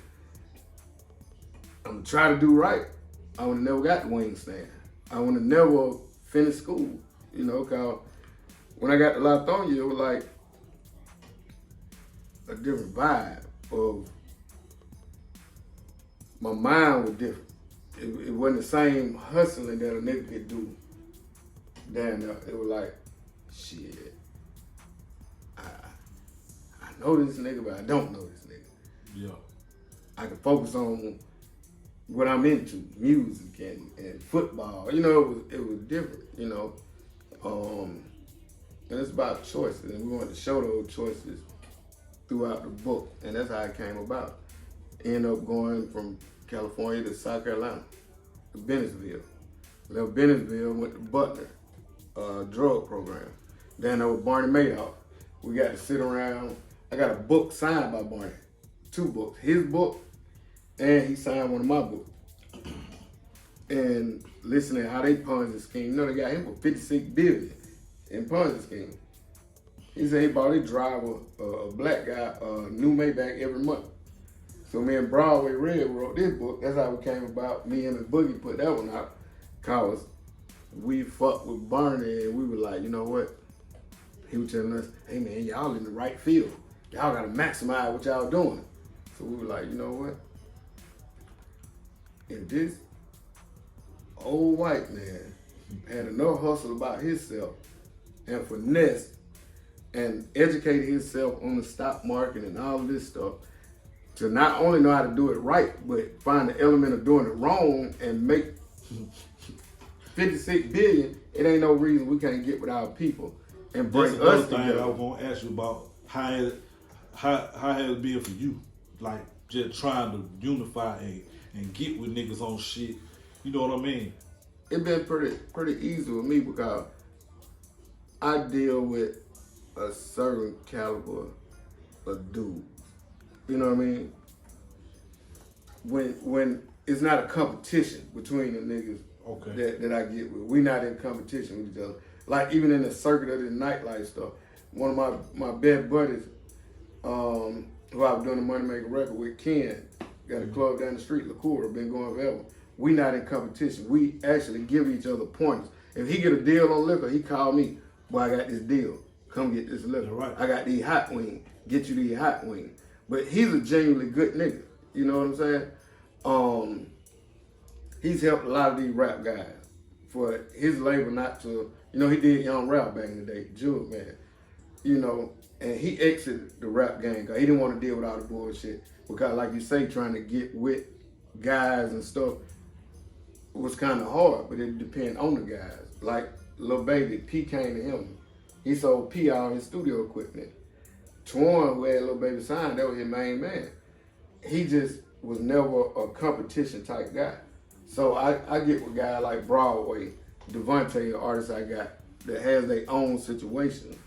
Speaker 2: I'm gonna try to do right, I would have never got the wing stand. I would have never finished school, you know, cause when I got to Lithonia, it was like a different vibe of, my mind was different. It wasn't the same hustling that a nigga could do down there. It was like, shit, I know this nigga, but I don't know this nigga.
Speaker 1: Yeah. I
Speaker 2: can focus on what I'm into, music and football. You know, it was different, you know. And it's about choices, and we wanted to show those choices throughout the book, and that's how it came about. End up going from California to South Carolina, to Bennettsville. Left Bennettsville, went to Butler, drug program. Then there was Barney Madoff. We got to sit around. I got a book signed by Barney, 2 books, his book, and he signed one of my books. And listening to how they Ponzi scheme, you know, they got him for $56 billion in Ponzi scheme. He said he bought his driver, a black guy, a new Maybach every month. So me and Broadway Red wrote this book. That's how it came about. Me and the Boogie put that one out. Cause we fucked with Barney and we were like, you know what? He was telling us, hey man, y'all in the right field. Y'all gotta maximize what y'all doing. So we were like, you know what? If this old white man had enough hustle about himself and finesse and educated himself on the stock market and all this stuff, to not only know how to do it right, but find the element of doing it wrong and make $56 billion, it ain't no reason we can't get with our people and bring us together.
Speaker 1: Thing I was gonna ask you about how has it been for you? Like just trying to unify and get with niggas on shit. You know what I mean?
Speaker 2: it been pretty easy with me because I deal with a certain caliber of dude. You know what I mean? When it's not a competition between the niggas that I get with. We not in competition with each other. Like even in the circuit of the nightlife stuff, one of my best buddies, who I was doing the Money Maker record with, Ken, got a club down the street, LaCour, been going forever. We not in competition. We actually give each other points. If he get a deal on liquor, he call me, boy, I got this deal. Come get this liquor.
Speaker 1: Right.
Speaker 2: I got these hot wings. Get you these hot wings. But he's a genuinely good nigga. You know what I'm saying? He's helped a lot of these rap guys for his label not to, you know, he did Young Rap back in the day, Jewel Man. You know, and he exited the rap game because he didn't want to deal with all the bullshit. Because like you say, trying to get with guys and stuff was kind of hard, but it depends on the guys. Like Lil Baby, P came to him. He sold P all his studio equipment. Twan, who had Lil Baby signed, that was his main man. He just was never a competition type guy. So I get with guys like Broadway, Devontae, an artist I got that has their own situation,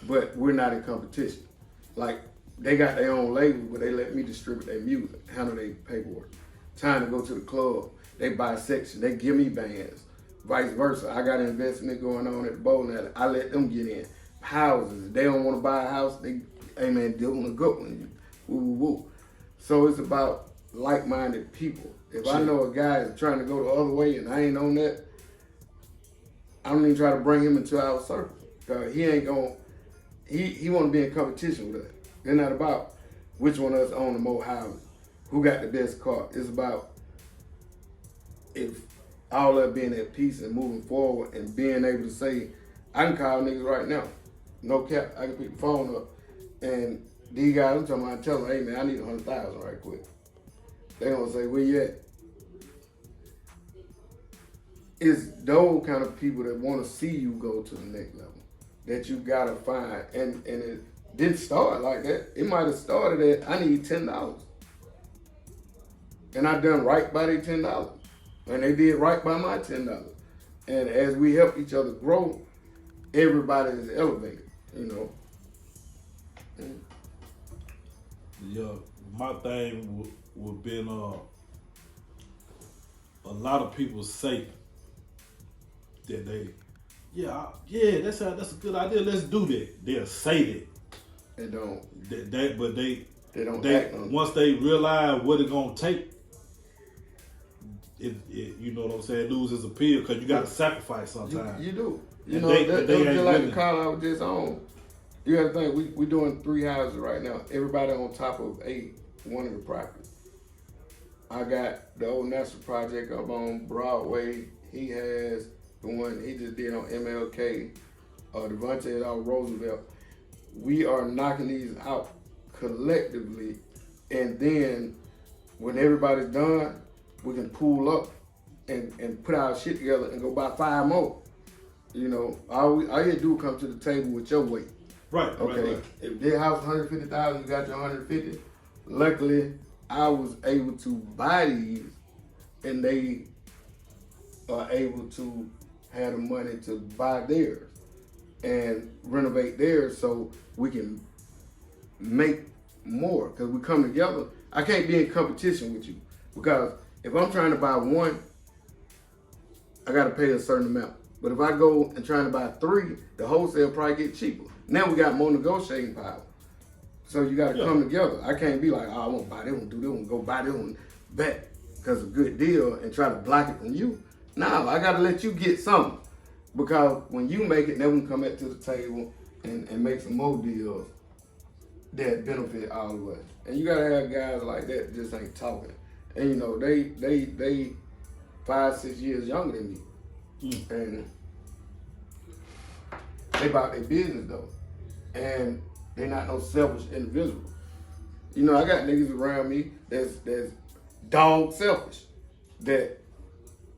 Speaker 2: but we're not in competition. Like they got their own label, but they let me distribute their music, handle their paperwork. Time to go to the club, they buy a section, they give me bands. Vice versa, I got an investment going on at the bowling alley, I let them get in. Houses, if they don't want to buy a house, they, hey man, deal with a good one, woo woo woo. So it's about like-minded people. If I know a guy is trying to go the other way and I ain't on that, I don't even try to bring him into our circle. Cause he ain't gonna, he wanna be in competition with us. They're not about which one of us own the more houses, who got the best car. It's about if all of us being at peace and moving forward and being able to say, I can call niggas right now. No cap, I can pick the phone up. And these guys, I'm talking about, I tell them, hey man, I need 100,000 right quick. They gonna say, where you at? It's those kind of people that wanna see you go to the next level that you gotta find. And it didn't start like that. It might have started at, I need $10. And I done right by their $10. And they did right by my $10. And as we help each other grow, everybody is elevated, you know.
Speaker 1: Yeah, my thing would been a lot of people say that they, that's a good idea. Let's do that. They'll say that.
Speaker 2: They don't.
Speaker 1: But they
Speaker 2: don't act on it.
Speaker 1: Once they realize what it's gonna take, it you know what I'm saying, loses appeal because you got to sacrifice sometimes.
Speaker 2: You do. You
Speaker 1: And
Speaker 2: know,
Speaker 1: they
Speaker 2: that was
Speaker 1: ain't
Speaker 2: just like
Speaker 1: willing.
Speaker 2: the call I was just on. You got to think, we doing 3 houses right now. Everybody on top of one of the properties. I got the old National Project up on Broadway. He has the one he just did on MLK. Devontae is out Roosevelt. We are knocking these out collectively, and then when everybody's done, we can pull up and put our shit together and go buy 5 more. You know, all you do is come to the table with your weight.
Speaker 1: Right.
Speaker 2: Okay.
Speaker 1: Right.
Speaker 2: If their house 150,000, you got your 150. Luckily, I was able to buy these, and they are able to have the money to buy theirs and renovate theirs, so we can make more. Because we come together. I can't be in competition with you because if I'm trying to buy one, I got to pay a certain amount. But if I go and try to buy 3, the wholesale probably get cheaper. Now we got more negotiating power. So you got to come together. I can't be like, oh, I want to buy this one, do this one, go buy this one back because it's a good deal and try to block it from you. No, I got to let you get something. Because when you make it, then we can come back to the table and make some more deals that benefit all of us. And you got to have guys like that just ain't talking. And you know, they 5-6 years younger than me. And they about their business though. And they not no selfish individual. You know, I got niggas around me that's dog selfish. That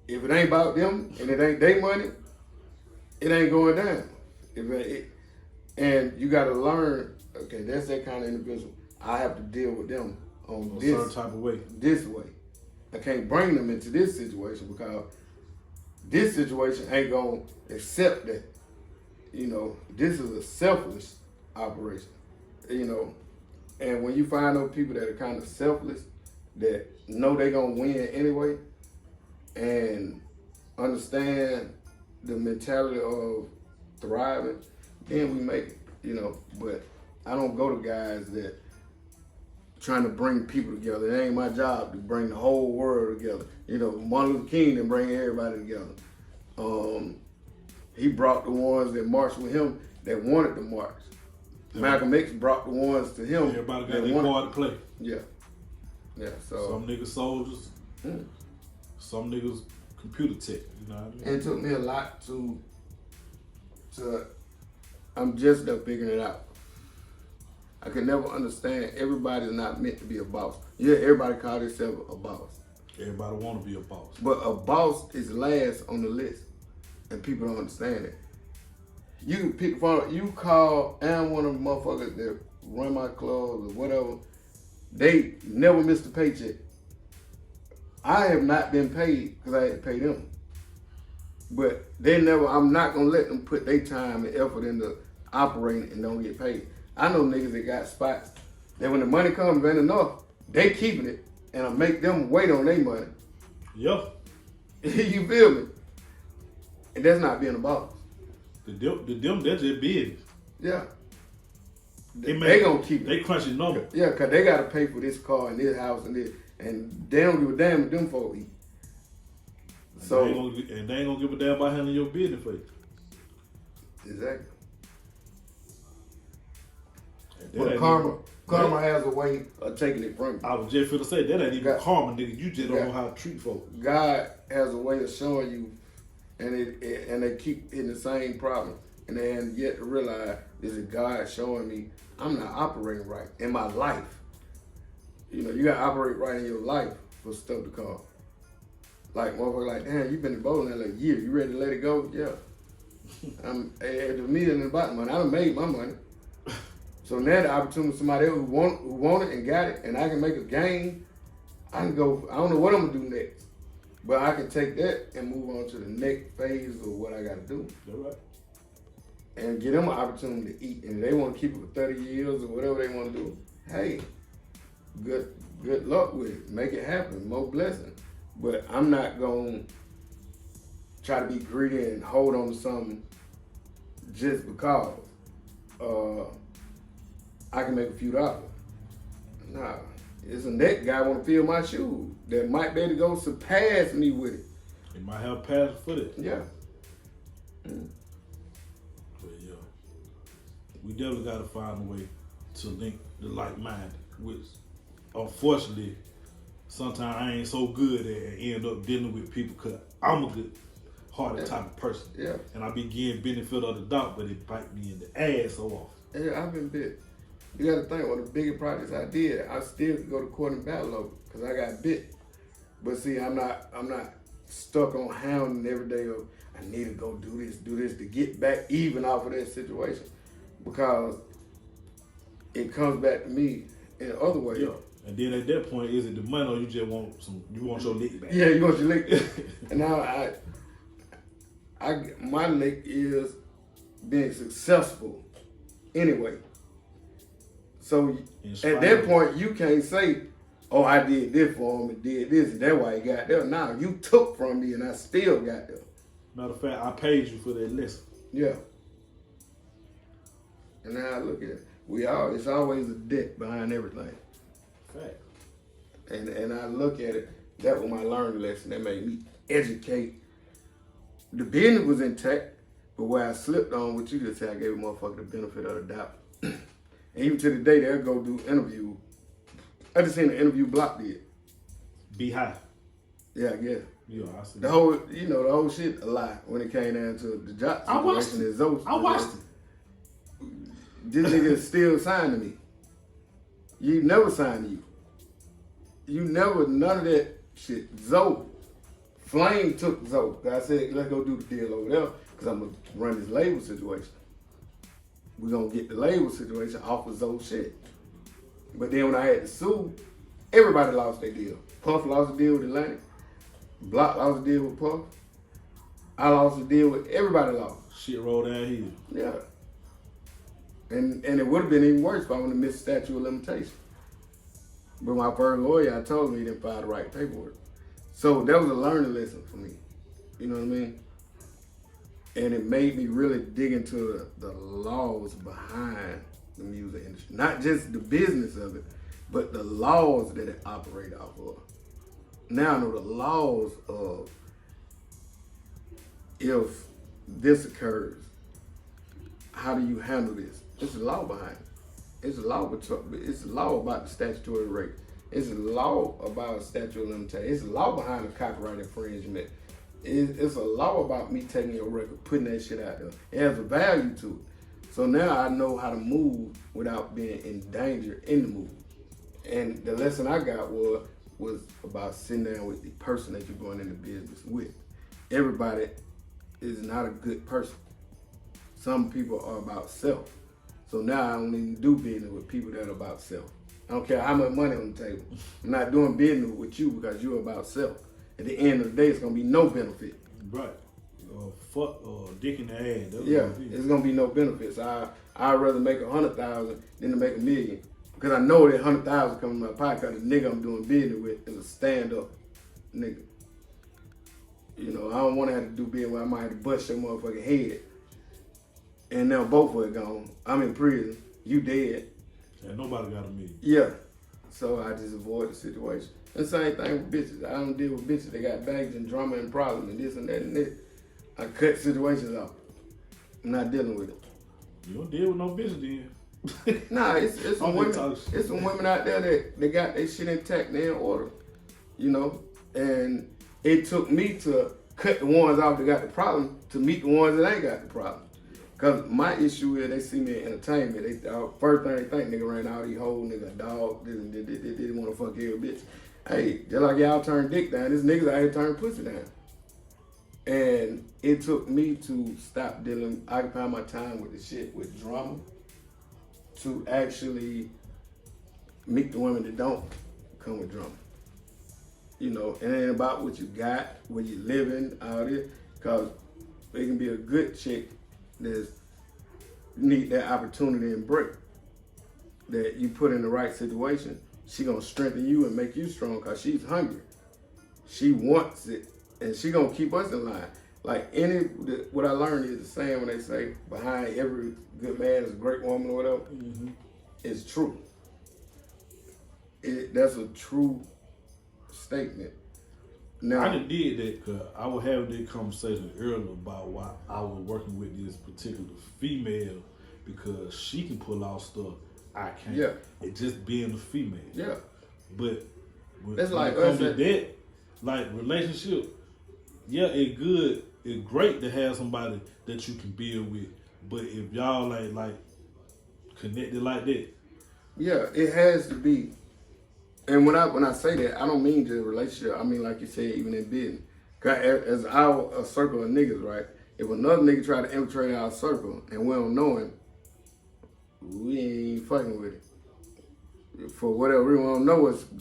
Speaker 2: if it ain't about them and it ain't their money, it ain't going down. And you gotta learn, okay, that's that kind of individual. I have to deal with them on
Speaker 1: certain type of way.
Speaker 2: This way. I can't bring them into this situation because this situation ain't gonna accept that. You know, this is a selfless operation. You know, and when you find those people that are kind of selfless, that know they gonna win anyway, and understand the mentality of thriving, then we make it. You know, but I don't go to guys that trying to bring people together. It ain't my job to bring the whole world together. You know, Martin Luther King didn't bring everybody together. He brought the ones that marched with him that wanted to march. Yeah. Malcolm X brought the ones to him.
Speaker 1: Everybody got their part to play.
Speaker 2: Yeah. Yeah, so.
Speaker 1: Some niggas soldiers, some niggas computer tech, you know what I mean?
Speaker 2: And it took me a lot to I'm just now figuring it out. I could never understand, everybody's not meant to be a boss. Yeah, everybody call themselves a boss.
Speaker 1: Everybody want to be a boss.
Speaker 2: But a boss is last on the list, and people don't understand it. You can pick from, you call, and one of the motherfuckers that run my clubs or whatever, they never missed a paycheck. I have not been paid because I had to pay them. But they never, I'm not gonna let them put their time and effort into operating and don't get paid. I know niggas that got spots that when the money comes ain't enough, they keeping it and I make them wait on their money.
Speaker 1: Yeah.
Speaker 2: You feel me? And that's not being a boss.
Speaker 1: Them, that's their business.
Speaker 2: Yeah.
Speaker 1: They
Speaker 2: gonna keep it.
Speaker 1: They crunching numbers.
Speaker 2: Yeah, cause they gotta pay for this car and this house and this, and they don't give a damn if them folks eat. So
Speaker 1: they ain't gonna give a damn about handling your business for you.
Speaker 2: Exactly.
Speaker 1: But
Speaker 2: karma has a way of taking it from you.
Speaker 1: I was just finna say that ain't even karma, nigga. You just don't know how to treat folks.
Speaker 2: God has a way of showing you, and they keep hitting the same problem, and they have yet to realize this is God showing me I'm not operating right in my life. You know, you gotta operate right in your life for stuff to come. Like motherfucker, like damn, you been in bowling like a year. You ready to let it go? Yeah. I'm at the million and about money. I done made my money. So now the opportunity for somebody else who want it and got it, and I can make a gain, I can go, I don't know what I'm gonna do next. But I can take that and move on to the next phase of what I gotta do.
Speaker 1: That's right.
Speaker 2: And give them an opportunity to eat. And if they wanna keep it for 30 years or whatever they wanna do, hey, good luck with it. Make it happen, more blessing. But I'm not gonna try to be greedy and hold on to something just because I can make a few dollars. Nah, it's a next guy want to fill my shoes that might be able to go surpass me with it.
Speaker 1: It might have pass for it.
Speaker 2: Yeah.
Speaker 1: But yeah, we definitely got to find a way to link the like-minded, which unfortunately sometimes I ain't so good at and end up dealing with people because I'm a good-hearted type of person.
Speaker 2: Yeah.
Speaker 1: And I be getting benefit of the doubt, but it bite me in the ass so often.
Speaker 2: Yeah, I've been bit. You got to think, one of the biggest projects I did, I still could go to court and battle over because I got bit. But see, I'm not stuck on hounding every day of I need to go do this to get back even off of that situation, because it comes back to me in other ways.
Speaker 1: Yeah. And then at that point, is it the money or you just want you want your lick back?
Speaker 2: Yeah, you want your lick back. And now my lick is being successful anyway. So at that point, you can't say, oh, I did this for him and did this, and that's why he got there. Now, you took from me and I still got there.
Speaker 1: Matter of fact, I paid you for that lesson.
Speaker 2: Yeah. And now I look at it. It's always a debt behind everything.
Speaker 1: Fact.
Speaker 2: And I look at it, that was my learning lesson that made me educate. The business was intact, but where I slipped on what you just said, I gave a motherfucker the benefit of the doubt. And even to the day they'll go do interview. I just seen the interview Block did.
Speaker 1: Be high.
Speaker 2: Yeah, I guess.
Speaker 1: Yeah, I see.
Speaker 2: The whole shit a lie when it came down to the job situation.
Speaker 1: I watched it.
Speaker 2: This nigga still signed to me. You never signed to you. You never, none of that shit. Zoe, Flame took Zoe. I said, let's go do the deal over there because I'm going to run this label situation. We're going to get the label situation off of Zoe shit. But then when I had to sue, everybody lost their deal. Puff lost a deal with Atlantic. Block lost a deal with Puff. I lost a deal with everybody lost.
Speaker 1: Shit roll downhill.
Speaker 2: Yeah. And it would have been even worse if I would have missed statute of limitation. But my first lawyer, I told him he didn't file the right paperwork. So that was a learning lesson for me. You know what I mean? And it made me really dig into the laws behind the music industry. Not just the business of it, but the laws that it operates off of. Now I know the laws of if this occurs, how do you handle this? It's a law behind it. It's a law about the statutory rape. It's a law about statute of limitations. It's a law behind the copyright infringement. It's a law about me taking your record, putting that shit out there. It has a value to it. So now I know how to move without being in danger in the move. And the lesson I got was about sitting down with the person that you're going into business with. Everybody is not a good person. Some people are about self. So now I don't even do business with people that are about self. I don't care how much money on the table. I'm not doing business with you because you're about self. At the end of the day, it's gonna be no benefit.
Speaker 1: Right. Fuck dick in the ass.
Speaker 2: Yeah, it's gonna be no benefits. I'd rather make 100,000 than to make $1 million. Because I know that 100,000 coming in my pocket because the nigga I'm doing business with is a stand-up nigga. You know, I don't want to have to do business where I might have to bust your motherfucking head. And now both of it gone. I'm in prison. You dead.
Speaker 1: Yeah, nobody got $1 million.
Speaker 2: Yeah. So I just avoid the situation. And same thing with bitches. I don't deal with bitches. They got baggage and drama and problems and this and that and that. I cut situations off. I'm not dealing with it.
Speaker 1: You don't deal with no bitch then.
Speaker 2: Nah, it's some women. It's some women out there that they got their shit intact, they in order. You know? And it took me to cut the ones off that got the problem to meet the ones that ain't got the problem. Cause my issue is they see me in entertainment. They first thing they think, nigga ran out these hoes, nigga dog, they want to fuck every bitch. Hey, just like y'all turn dick down, this niggas out here turn pussy down. And it took me to stop occupying my time with the shit with drama, to actually meet the women that don't come with drama. You know, it ain't about what you got, where you living out here, cause it can be a good chick that need that opportunity and break. That you put in the right situation, she gonna strengthen you and make you strong cause she's hungry. She wants it and she gonna keep us in line. Like what I learned is the saying when they say behind every good man is a great woman or whatever, it's true. That's a true statement. Now,
Speaker 1: I done did that because I was having this conversation earlier about why I was working with this particular female because she can pull off stuff I can't.
Speaker 2: Yeah.
Speaker 1: It just being a female.
Speaker 2: Yeah.
Speaker 1: But when
Speaker 2: that's like
Speaker 1: it comes to that, like relationship, yeah, it's good. It's great to have somebody that you can build with. But if y'all like connected like that,
Speaker 2: yeah, it has to be. And when I say that, I don't mean just a relationship. I mean, like you said, even in business. Cause as a circle of niggas, right? If another nigga try to infiltrate our circle and we don't know him, we ain't fucking with it. For whatever reason,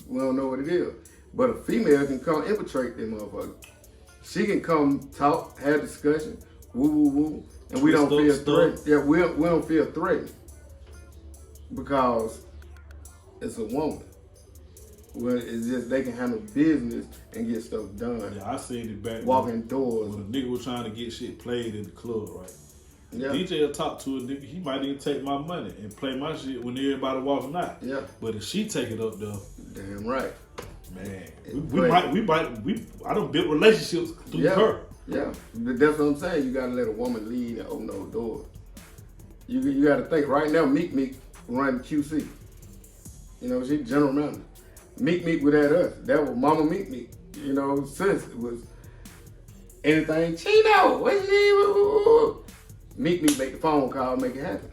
Speaker 2: we don't know what it is. But a female can come infiltrate them motherfucker. She can come talk, have discussion, woo, and we don't feel threatened. Yeah, we don't feel threatened because it's a woman. Well, it's just they can handle business and get stuff done.
Speaker 1: Yeah, I seen it back.
Speaker 2: Walking doors.
Speaker 1: When a nigga was trying to get shit played in the club, right?
Speaker 2: Yeah.
Speaker 1: DJ will talk to a nigga, he might even take my money and play my shit when everybody walking out.
Speaker 2: Yeah.
Speaker 1: But if she take it up though,
Speaker 2: damn right.
Speaker 1: Man, I done built relationships through her.
Speaker 2: Yeah, that's what I'm saying. You gotta let a woman lead and open those doors. You gotta think. Right now, Meek run QC. You know, she general manager. Meek was at us. That was Mama Meek. You know, since it was anything, Chino, what's your name? Meek make the phone call, make it happen.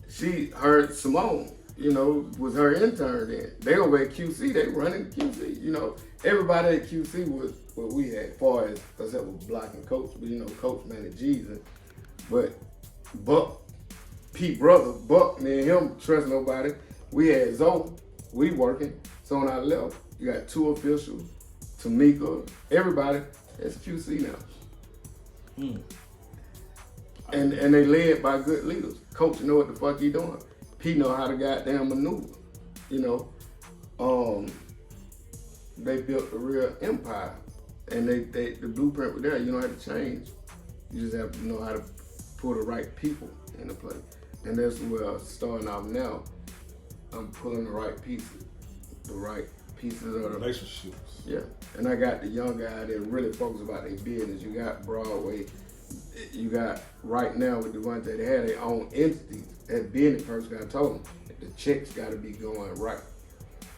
Speaker 2: She heard Simone, you know, was her intern then. They over at QC, they running QC. You know, everybody at QC was what we had, as far as, except with Block and Coach, but you know, Coach managed Jesus. But Buck, Pete brother, Buck, me and him trust nobody. We had Zoe, we working. So on our left, you got two officials, Tamika, everybody. That's QC now. And they led by good leaders. Coach know what the fuck he doing. P know how to goddamn maneuver. You know, they built a real empire, and the blueprint was there. You don't have to change. You just have to know how to put the right people into play, and that's where starting off now. I'm pulling the right pieces of the
Speaker 1: relationships.
Speaker 2: Yeah, and I got the young guy that really focus about their business. You got Broadway. You got right now with Devontae, they had their own entities. That business person, I told them, the checks got to be going right,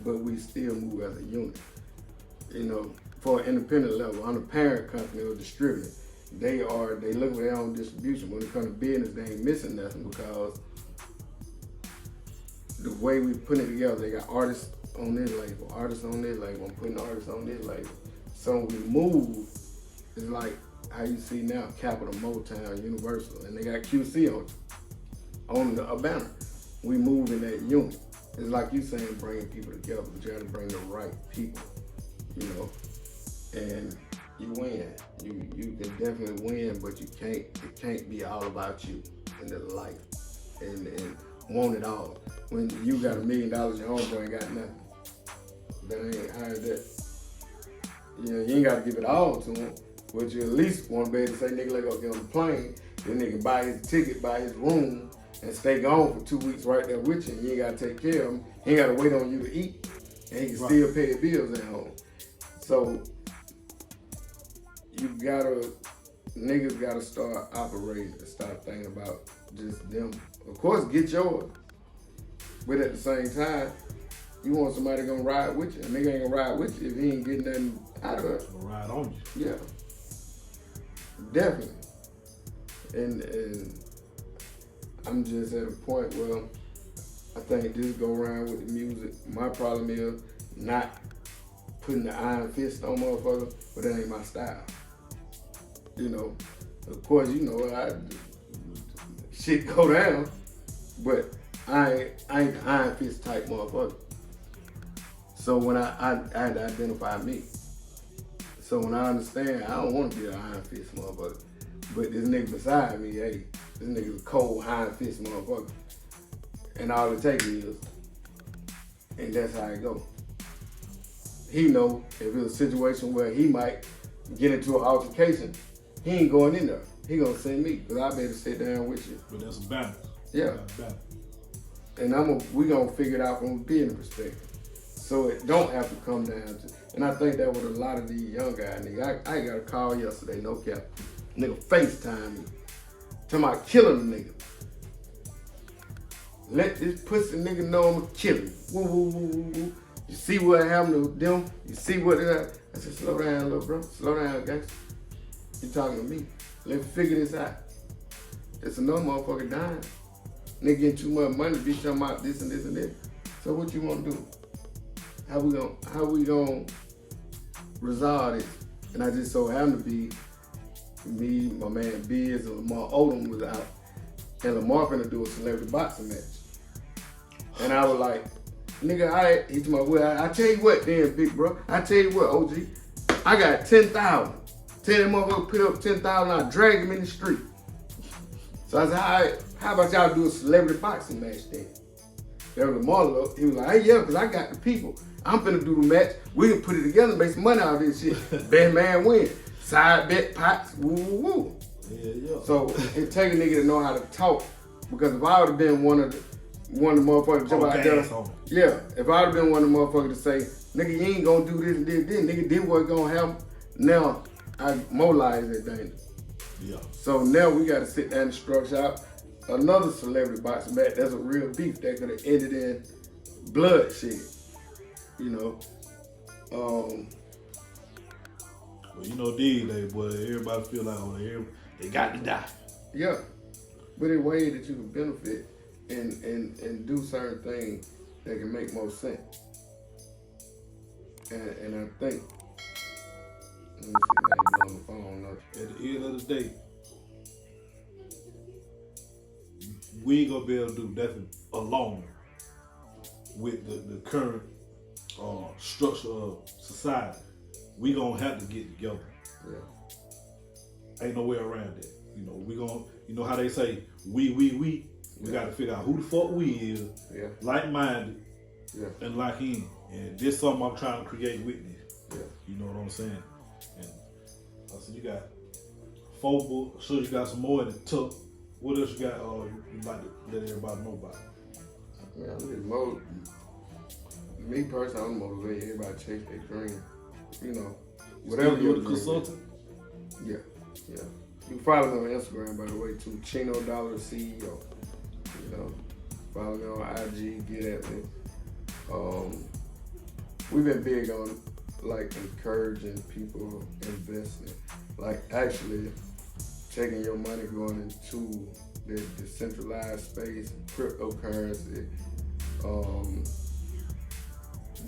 Speaker 2: but we still move as a unit. You know, for an independent level, on a parent company or distributor, they look for their own distribution. When it comes to business, they ain't missing nothing because the way we put it together, they got artists on this label, artists on this label, I'm putting artists on this label. So when we move, it's like how you see now, Capitol, Motown, Universal, and they got QC on a banner. We move in that unit. It's like you saying bringing people together, but you got to bring the right people, you know, and you win. You can definitely win, but it can't be all about you in this life and want it all. When you got $1 million, your homeboy ain't got nothing. That ain't how that. You know, you ain't got to give it all to him. But you at least want to be able to say, nigga, let's go get on the plane. Then nigga buy his ticket, buy his room, and stay gone for 2 weeks right there with you. And you ain't got to take care of him. He ain't got to wait on you to eat. And he can still pay his bills at home. So niggas gotta start operating and start thinking about just them. Of course, get yours. But at the same time, you want somebody gonna ride with you. A nigga ain't gonna ride with you if he ain't getting nothing out of it.
Speaker 1: Gonna ride on you.
Speaker 2: Yeah. Definitely. And I'm just at a point where I think this go around with the music. My problem is not putting the iron fist on motherfuckers, but that ain't my style. You know, of course, you know, shit go down, but I ain't the iron fist type motherfucker. So when I had to identify me. So when I understand, I don't want to be an iron fist motherfucker. But this nigga beside me, hey, this nigga's a cold iron fist motherfucker. And all it takes is, and that's how it go. He know if it's a situation where he might get into an altercation, he ain't going in there. He gonna send me, because I better sit down with you.
Speaker 1: But that's a balance.
Speaker 2: Yeah. And we gonna figure it out from a business perspective. So it don't have to come down to, and I think that with a lot of these young guys, nigga, I got a call yesterday, no cap. Nigga FaceTime me. Talking about killing the nigga. Let this pussy nigga know I'm gonna kill him. Woo, woo, woo, woo, woo. You see what happened to them? You see what it is? I said, slow down, little bro. Slow down, guys. You talking to me. Let's figure this out. There's another motherfucker dying. Nigga getting too much money to be talking about this and this and this. So what you want to do? How we gonna resolve this? And I just so happened to be me, my man Biz, and Lamar Odom was out. And Lamar finna do a celebrity boxing match. And I was like, nigga, he told me, well, I tell you what then, big bro. I tell you what, OG. I got 10,000. Tell that motherfucker put up 10,000, I drag him in the street. So I said, all right, how about y'all do a celebrity boxing match then? There was Lamar up. He was like, hey, yeah, because I got the people. I'm finna do the match. We can put it together and make some money out of this shit. Best man win. Side bet pots, woo, woo, woo.
Speaker 1: Yeah.
Speaker 2: So it take a nigga to know how to talk. Because if I would have been one of the motherfuckers jump out there, yeah, if I would have been one of the motherfuckers to say, nigga, you ain't gonna do this and this, nigga, this what gonna happen. Now, I mobilize that thing.
Speaker 1: Yeah. So
Speaker 2: now we gotta sit down and structure out another celebrity boxing match. That's a real beef that could have ended in bloodshed. You know.
Speaker 1: Well, you know, these days, boy, everybody feel like, they got to die.
Speaker 2: Yeah. But in a way that you can benefit and do certain things that can make more sense. And I think, let me see, maybe on the phone. No.
Speaker 1: At the end of the day, we ain't gonna be able to do nothing alone with the current structure of society. We gonna have to get together.
Speaker 2: Yeah.
Speaker 1: ain't no way around that. You know, we gon', you know how they say, we gotta figure out who the fuck we is, like-minded, and lock in. And this something I'm trying to create with this.
Speaker 2: Yeah.
Speaker 1: You know what I'm saying? And I said, you got four, sure you got some more in the tuck. What else you got you like to let everybody know about?
Speaker 2: Yeah, me personally, I'm motivating everybody to chase their dream. You know, whatever
Speaker 1: you're
Speaker 2: your
Speaker 1: the
Speaker 2: dream is.
Speaker 1: consultant?
Speaker 2: Yeah. You can follow me on Instagram, by the way, too. Chinodollar CEO. You know, follow me on IG, get at me. We've been big on like encouraging people investing, like actually taking your money going into the decentralized space, cryptocurrency,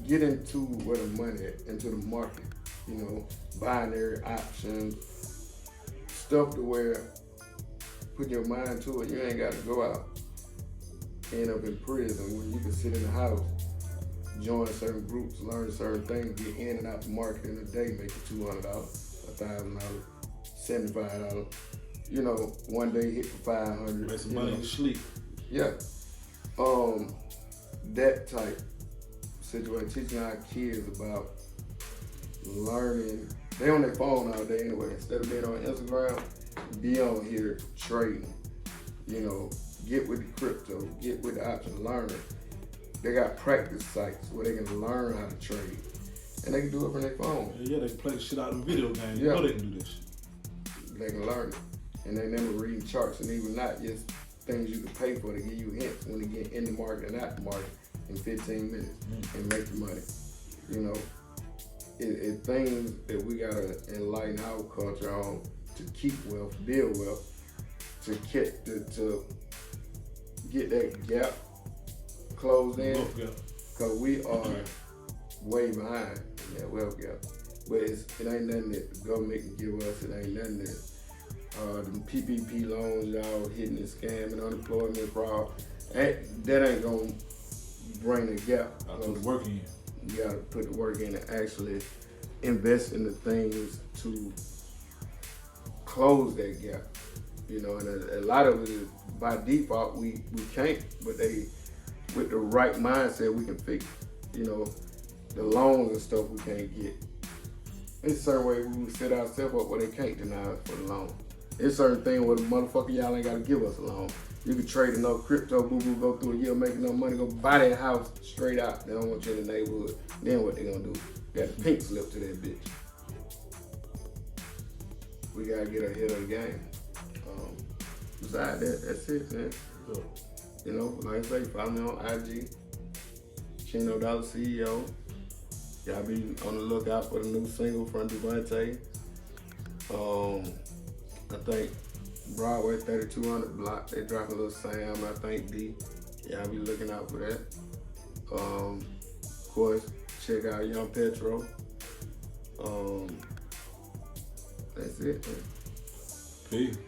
Speaker 2: get into where the money, into the market, you know, binary options, stuff to where put your mind to it, you ain't got to go out, end up in prison when you can sit in the house, join certain groups, learn certain things, get in and out the market in a day, make it $200, $1,000, $75. You know, one day hit for 500.
Speaker 1: Make some money in sleep.
Speaker 2: Yeah. That type situation, teaching our kids about learning. They on their phone all day anyway. Instead of being on Instagram, be on here trading. You know, get with the crypto, get with the option, learn. They got practice sites where they can learn how to trade. And they can do it from their phone.
Speaker 1: Yeah, they can play the shit out of video games.
Speaker 2: Yeah.
Speaker 1: You know they can do this shit.
Speaker 2: They can learn it. And they never reading charts, and even not just things you can pay for to give you hints when they get in the market and out the market in 15 minutes and make the money. You know, it things that we gotta enlighten our culture on to keep wealth, build wealth, to get that gap closed in, because we are way behind in that wealth gap. But it ain't nothing that the government can give us. It ain't nothing that the PPP loans, y'all hitting the scam and unemployment fraud, that ain't gonna bring the gap.
Speaker 1: I put the work in.
Speaker 2: You gotta put the work in and actually invest in the things to close that gap. You know, and a lot of it is by default we can't, but with the right mindset we can fix. You know, the loans and stuff we can't get. It's a certain way we would set ourselves up where they can't deny us for the loan. It's certain thing where the motherfucker y'all ain't gotta give us a loan. You can trade enough crypto, boo-boo, go through a year, make enough money, go buy that house straight out. They don't want you in the neighborhood. Then what they gonna do? Got the pink slip to that bitch. We gotta get ahead of the game. Besides that, that's it, man. You know, like I say, follow me on IG, Chinodollar CEO. Y'all be on the lookout for the new single from Devontae. I think Broadway 3200 block, they dropping a little Sam, I think D. Y'all be looking out for that. Of course, check out Young Petro. That's it, man.
Speaker 1: Peace.